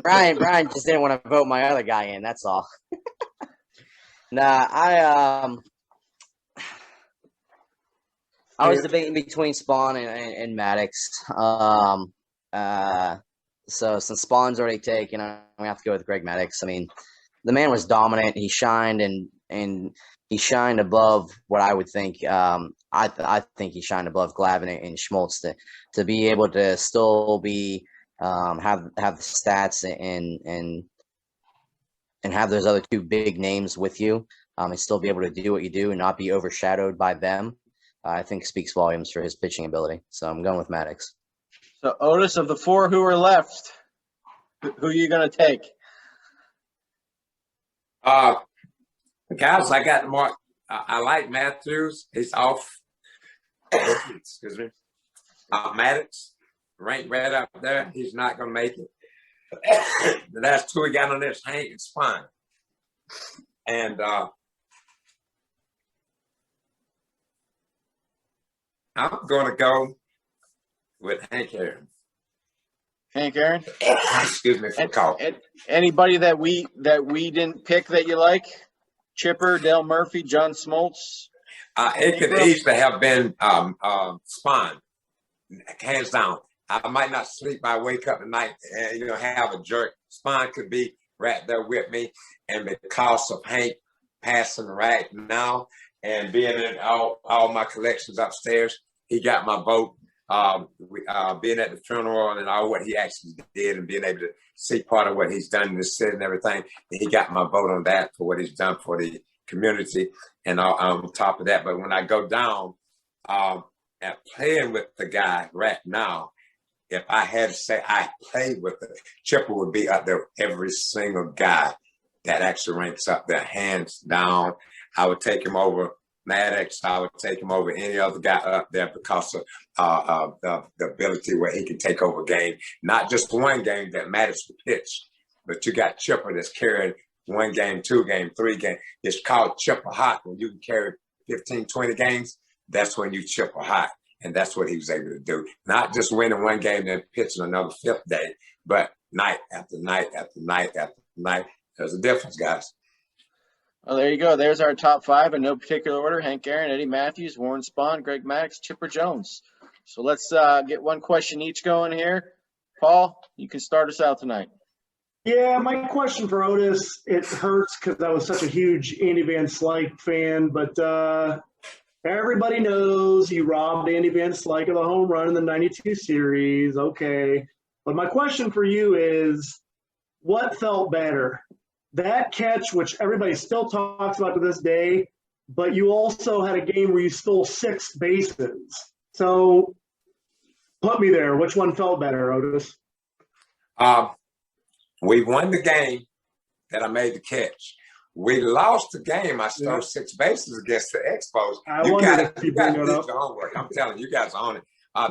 Brian just didn't want to vote my other guy in. That's all. Nah, I was debating between Spahn and Maddux. So since Spahn's already taken, I'm gonna have to go with Greg Maddux. I mean, the man was dominant. He shined and he shined above what I would think. I think he shined above Glavine and Smoltz to be able to still be have the stats and have those other 2 big names with you and still be able to do what you do and not be overshadowed by them. I think speaks volumes for his pitching ability. So I'm going with Maddux. So Otis, of the 4 who are left, who are you going to take? Guys, I got more. I like Matthews. He's off. Excuse me. Maddux ranked right up there. He's not going to make it. The last 2 we got on this, Hank and Spahn. And I'm going to go with Hank Aaron. Hank Aaron? Excuse me for the call. Anybody that we didn't pick that you like? Chipper, Dale Murphy, John Smoltz? It could easily have been Spahn, hands down. I might not sleep. I wake up at night and have a jerk. Spahn could be right there with me, and because of Hank passing right now and being in all my collections upstairs, he got my vote. Being at the funeral and all what he actually did, and being able to see part of what he's done in the city and everything, he got my vote on that for what he's done for the community. And on top of that, but when I go down at playing with the guy right now, if I had to say I played with it, Chipper would be up there. Every single guy that actually ranks up there, hands down. I would take him over Maddux. I would take him over any other guy up there because of the ability where he can take over a game. Not just one game that Maddux would pitch, but you got Chipper that's carrying 1 game, 2 game, 3 game. It's called Chipper hot. When you can carry 15, 20 games, that's when you Chipper hot. And that's what he was able to do. Not just winning 1 game and then pitching another 5th day, but night after night after night after night. There's a difference, guys. Well, there you go. There's our top 5 in no particular order. Hank Aaron, Eddie Matthews, Warren Spahn, Greg Maddux, Chipper Jones. So let's get one question each going here. Paul, you can start us out tonight. Yeah, my question for Otis, it hurts because I was such a huge Andy Van Slyke fan, but everybody knows you robbed Andy Van Slyke of the home run in the 92 series. Okay. But my question for you is, what felt better? That catch, which everybody still talks about to this day, but you also had a game where you stole 6 bases. So put me there. Which one felt better, Otis? We won the game that I made the catch. We lost the game. I stole 6 bases against the Expos. You got to do your homework. I'm telling you, you guys are on it.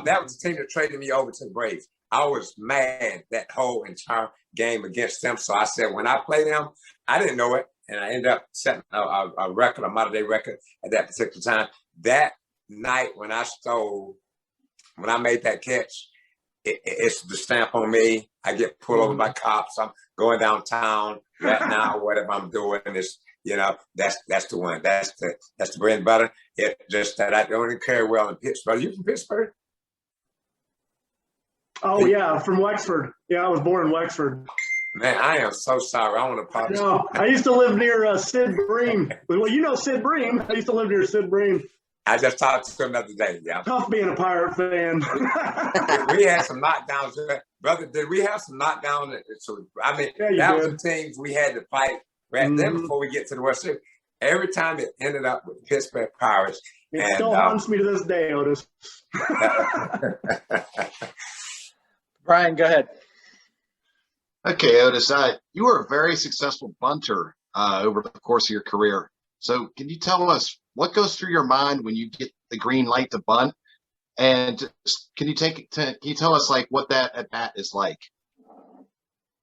That was the team that traded me over to the Braves. I was mad that whole entire game against them. So I said, when I play them, I didn't know it. And I ended up setting a record, a modern day record at that particular time. That night when I made that catch, it's the stamp on me. I get pulled over by cops. I'm going downtown right now, whatever I'm doing is, that's the one. That's the bread and butter. It just that I don't carry well in Pittsburgh. Are you from Pittsburgh? Oh, yeah, from Wexford. Yeah, I was born in Wexford. Man, I am so sorry. I want to apologize. No, I used to live near Sid Bream. Well, you know Sid Bream. I used to live near Sid Bream. I just talked to him the other day. Yeah. Tough being a Pirate fan. We had some knockdowns. Brother, did we have some knockdowns? So, I mean, that was the teams we had to fight right then before we get to the World Series. Every time it ended up with the Pittsburgh Pirates. It still haunts me to this day, Otis. Brian, go ahead. Okay, Otis, you were a very successful bunter over the course of your career. So can you tell us what goes through your mind when you get the green light to bunt? And can you tell us like what that at bat is like?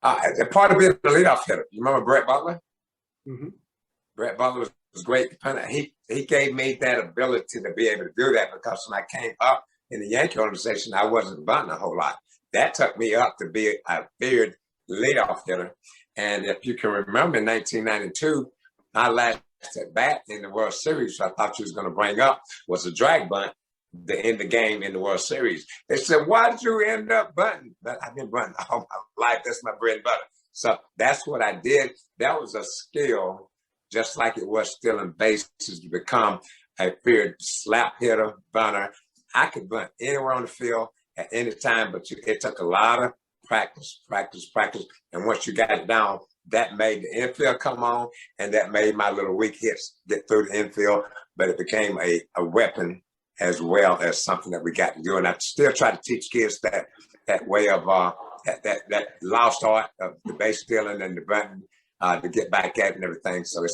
Part of being the leadoff hitter. You remember Brett Butler? Mm-hmm. Brett Butler was great. He gave me that ability to be able to do that because when I came up in the Yankee organization, I wasn't bunting a whole lot. That took me up to be a feared leadoff hitter. And if you can remember in 1992, my last at bat in the World Series, I thought you was going to bring up, was a drag bunt to end the game in the World Series. They said, why did you end up bunting? But I've been bunting all my life. That's my bread and butter. So that's what I did. That was a skill, just like it was stealing bases, to become a feared slap hitter, bunter. I could bunt anywhere on the field at any time, but it took a lot of practice. And once you got it down, that made the infield come on, and that made my little weak hits get through the infield. But it became a weapon as well as something that we got to do. And I still try to teach kids that way of that lost art of the base stealing and the bunting to get back at it and everything. So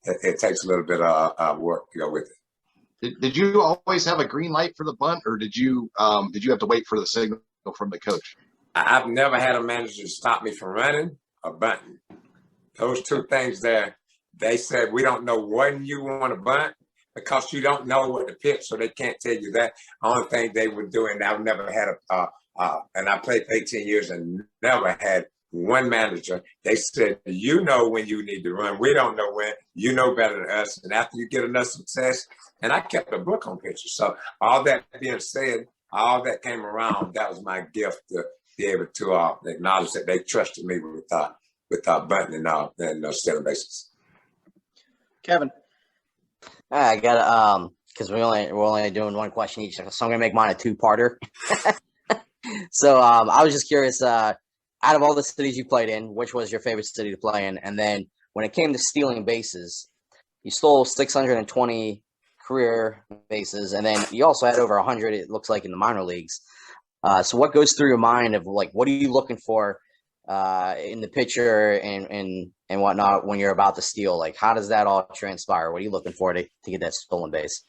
it takes a little bit of work to go with it. Did you always have a green light for the bunt, or did you have to wait for the signal from the coach? I've never had a manager stop me from running or bunting. Those two things there, they said, we don't know when you want to bunt because you don't know what to pitch, so they can't tell you that. Only thing they were doing, I've never had and I played for 18 years and never had one manager. They said, you know when you need to run. We don't know when. You know better than us. And after you get enough success, and I kept a book on pitches. So all that being said, all that came around, that was my gift to be able to acknowledge that they trusted me with bunting and stealing bases. Kevin. I got because we're only doing one question each, so I'm gonna make mine a 2-parter. So I was just curious, out of all the cities you played in, which was your favorite city to play in? And then when it came to stealing bases, you stole 620 career bases, and then you also had over 100, it looks like, in the minor leagues. So what goes through your mind of, like, what are you looking for in the pitcher and and whatnot when you're about to steal? Like, how does that all transpire? What are you looking for to get that stolen base?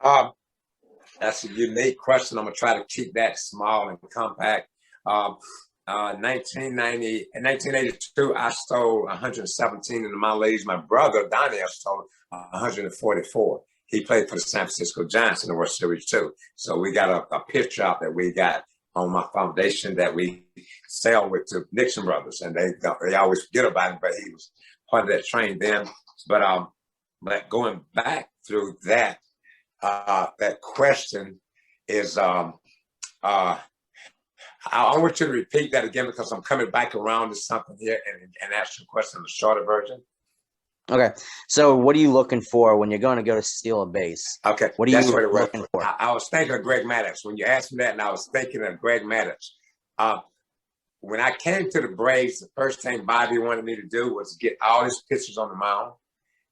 That's a unique question. I'm gonna try to keep that small and compact. 1982, I stole 117 in my leagues. My brother Daniel stole 144. He played for the San Francisco Giants in the World Series too. So we got a picture out that we got on my foundation that we sell with the Nixon brothers, and they always forget about him, but he was part of that train then. But going back through that, that question is I want you to repeat that again because I'm coming back around to something here and ask you a question in the shorter version. Okay. So what are you looking for when you're going to go to steal a base? Okay. What are you looking for? I was thinking of Greg Maddux. When you asked me that, and I was thinking of Greg Maddux. When I came to the Braves, the first thing Bobby wanted me to do was get all his pictures on the mound.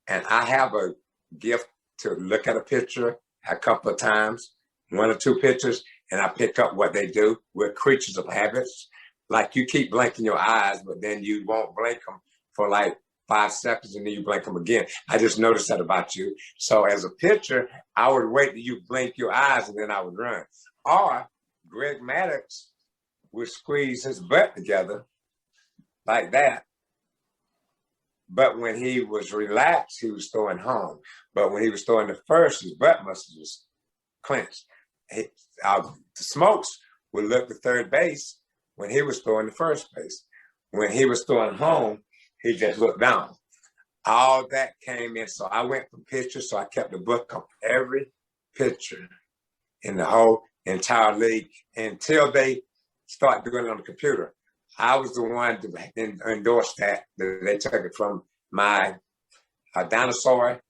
And I have a gift to look at a picture a couple of times, 1 or 2 pictures, and I pick up what they do. We're creatures of habits. Like you keep blinking your eyes, but then you won't blink them for like 5 seconds and then you blink them again. I just noticed that about you. So as a pitcher, I would wait till you blink your eyes and then I would run. Or Greg Maddux would squeeze his butt together like that. But when he was relaxed, he was throwing home. But when he was throwing the first, his butt muscles was clenched. The Smoltz would look to third base when he was throwing the first base. When he was throwing home, he just looked down. All that came in. So I went from pictures. So I kept the book of every pitcher in the whole entire league until they start doing it on the computer. I was the one to endorse that. They took it from my dinosaur,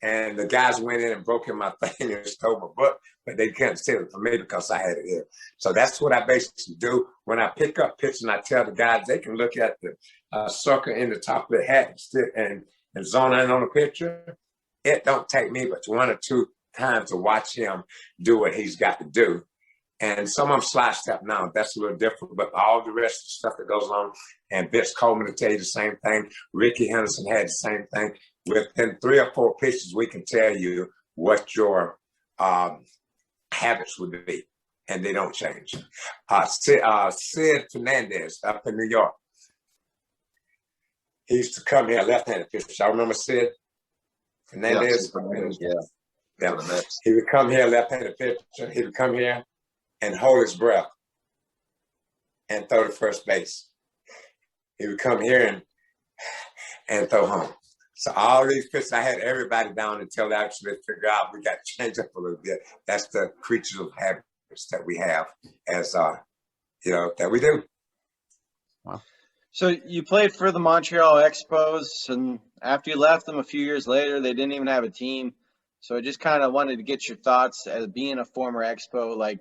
and the guys went in and broke in my thing and stole my book, but they couldn't steal it from me because I had it here. So that's what I basically do. When I pick up pictures and I tell the guys, they can look at the sucker in the top of the hat and zone in on the picture. It don't take me but 1 or 2 times to watch him do what he's got to do. And some of them slide step now. That's a little different, but all the rest of the stuff that goes on, and Vince Coleman will tell you the same thing. Ricky Henderson had the same thing. Within 3 or 4 pitches, we can tell you what your habits would be, and they don't change. Sid Fernandez up in New York. He used to come here left-handed pitcher. I remember Sid Fernandez. Yeah. He would come here left-handed pitcher. He would come here and hold his breath and throw to first base. He would come here and throw home. So all these pitches, I had everybody down until they actually figure out we got to change up a little bit. That's the creatures of habits that we have as, that we do. Wow. So you played for the Montreal Expos, and after you left them a few years later, they didn't even have a team. So I just kind of wanted to get your thoughts as being a former Expo, like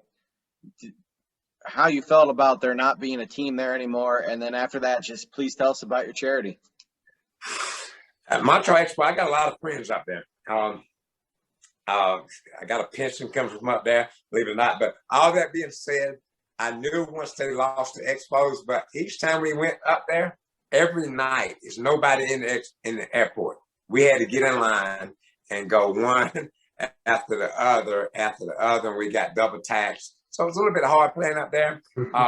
how you felt about there not being a team there anymore. And then after that, just please tell us about your charity. At Montreal Expo, I got a lot of friends up there. I got a pension coming from up there, believe it or not. But all that being said, I knew once they lost the Expos, but each time we went up there, every night, there's nobody in the airport. We had to get in line and go one after the other, and we got double taxed. So it was a little bit hard playing up there.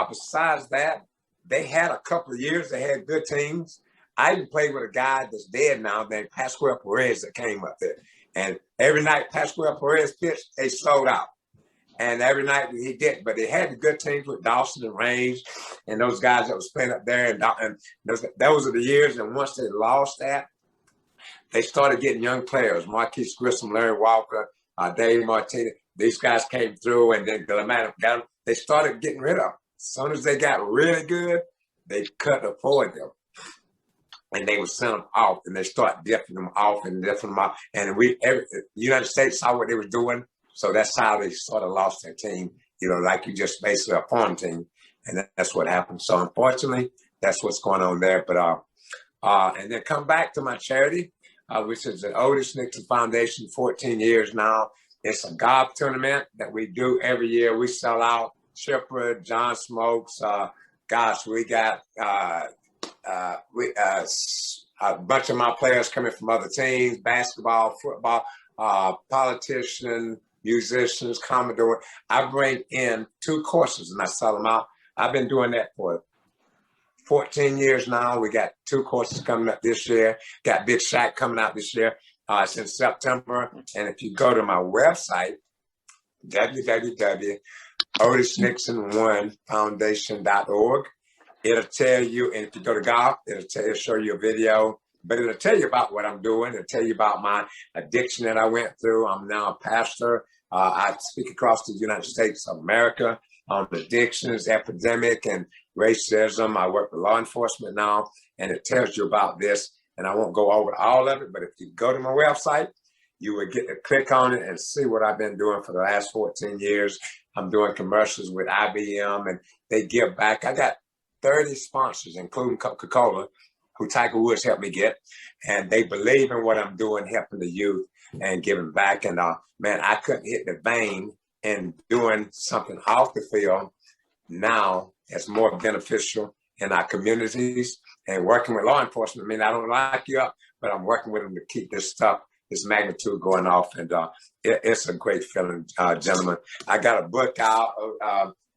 Besides that, they had a couple of years, they had good teams. I even played with a guy that's dead now named Pascual Perez that came up there. And every night Pascual Perez pitched, they sold out. And every night he did, but they had the good teams with Dawson and Range and those guys that was playing up there. And those are the years. And once they lost that, they started getting young players, Marquise Grissom, Larry Walker, Dave Martinez. These guys came through, and then they started getting rid of them. As soon as they got really good, they couldn't afford them. And they would send them off, and they start diffing them off and diffing them off. And the United States saw what they were doing, so that's how they sort of lost their team, like you just basically a farm team. And that's what happened. So unfortunately, that's what's going on there. But and then come back to my charity, which is the Otis Nixon Foundation, 14 years now. It's a golf tournament that we do every year. We sell out Chipper, John Smokes. We got a bunch of my players coming from other teams, basketball, football, politicians, musicians, Commodore. I bring in 2 courses and I sell them out. I've been doing that for 14 years now. We got 2 courses coming up this year. Got Big Shaq coming out this year since September. And if you go to my website, www.otisnixon1foundation.org, it'll tell you, and if you go to golf, it'll show you a video, but it'll tell you about what I'm doing. It'll tell you about my addiction that I went through. I'm now a pastor. I speak across the United States of America on addictions, epidemic, and racism. I work with law enforcement now, and it tells you about this. And I won't go over all of it, but if you go to my website, you will get to click on it and see what I've been doing for the last 14 years. I'm doing commercials with IBM, and they give back. I got 30 sponsors, including Coca-Cola, who Tiger Woods helped me get, and they believe in what I'm doing, helping the youth and giving back. And man, I couldn't hit the vein in doing something off the field now that's more beneficial in our communities and working with law enforcement. I mean, I don't lock you up, but I'm working with them to keep this stuff, this magnitude going off. And it's a great feeling, gentlemen. I got a book out,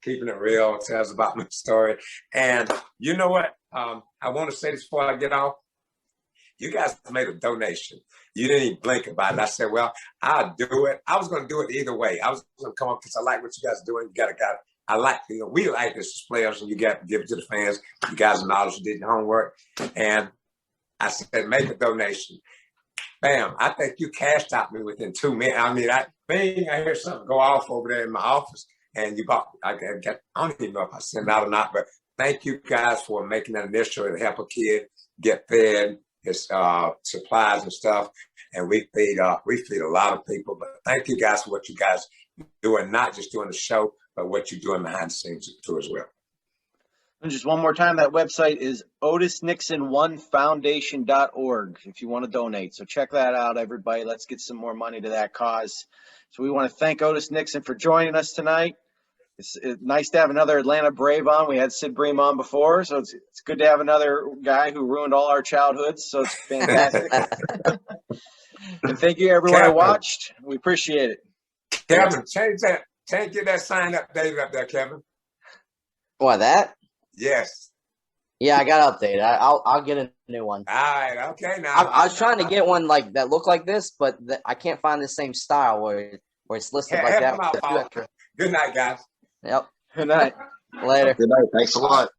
Keeping It Real, tells about my story. And you know what? I want to say this before I get off. You guys made a donation. You didn't even blink about it. I said, well, I'll do it. I was going to do it either way. I was going to come up because I like what you guys are doing. You got I like, we like this as players, and you got to give it to the fans. You guys acknowledge you did your homework. And I said, make a donation. Bam, I think you cashed out me within 2 minutes. I mean, I hear something go off over there in my office, and you bought, I don't even know if I sent it out or not, but thank you guys for making that initiative to help a kid get fed, his supplies and stuff. And we feed a lot of people, but thank you guys for what you guys doing, not just doing the show, but what you're doing behind the scenes too as well. And just one more time, that website is otisnixon1foundation.org if you want to donate. So check that out, everybody. Let's get some more money to that cause. So we want to thank Otis Nixon for joining us tonight. It's nice to have another Atlanta Brave on. We had Sid Bream on before, so it's good to have another guy who ruined all our childhoods. So it's fantastic. And thank you, everyone who watched. We appreciate it. Kevin, change that. Get that sign updated up there, Kevin. What, that? Yes. Yeah, I got to update it. I'll get a new one. All right. Okay. Now I was trying to get one like that looked like this, but I can't find the same style where it's listed like that. Good night, guys. Yep. Good night. Later. Good night. Thanks a lot.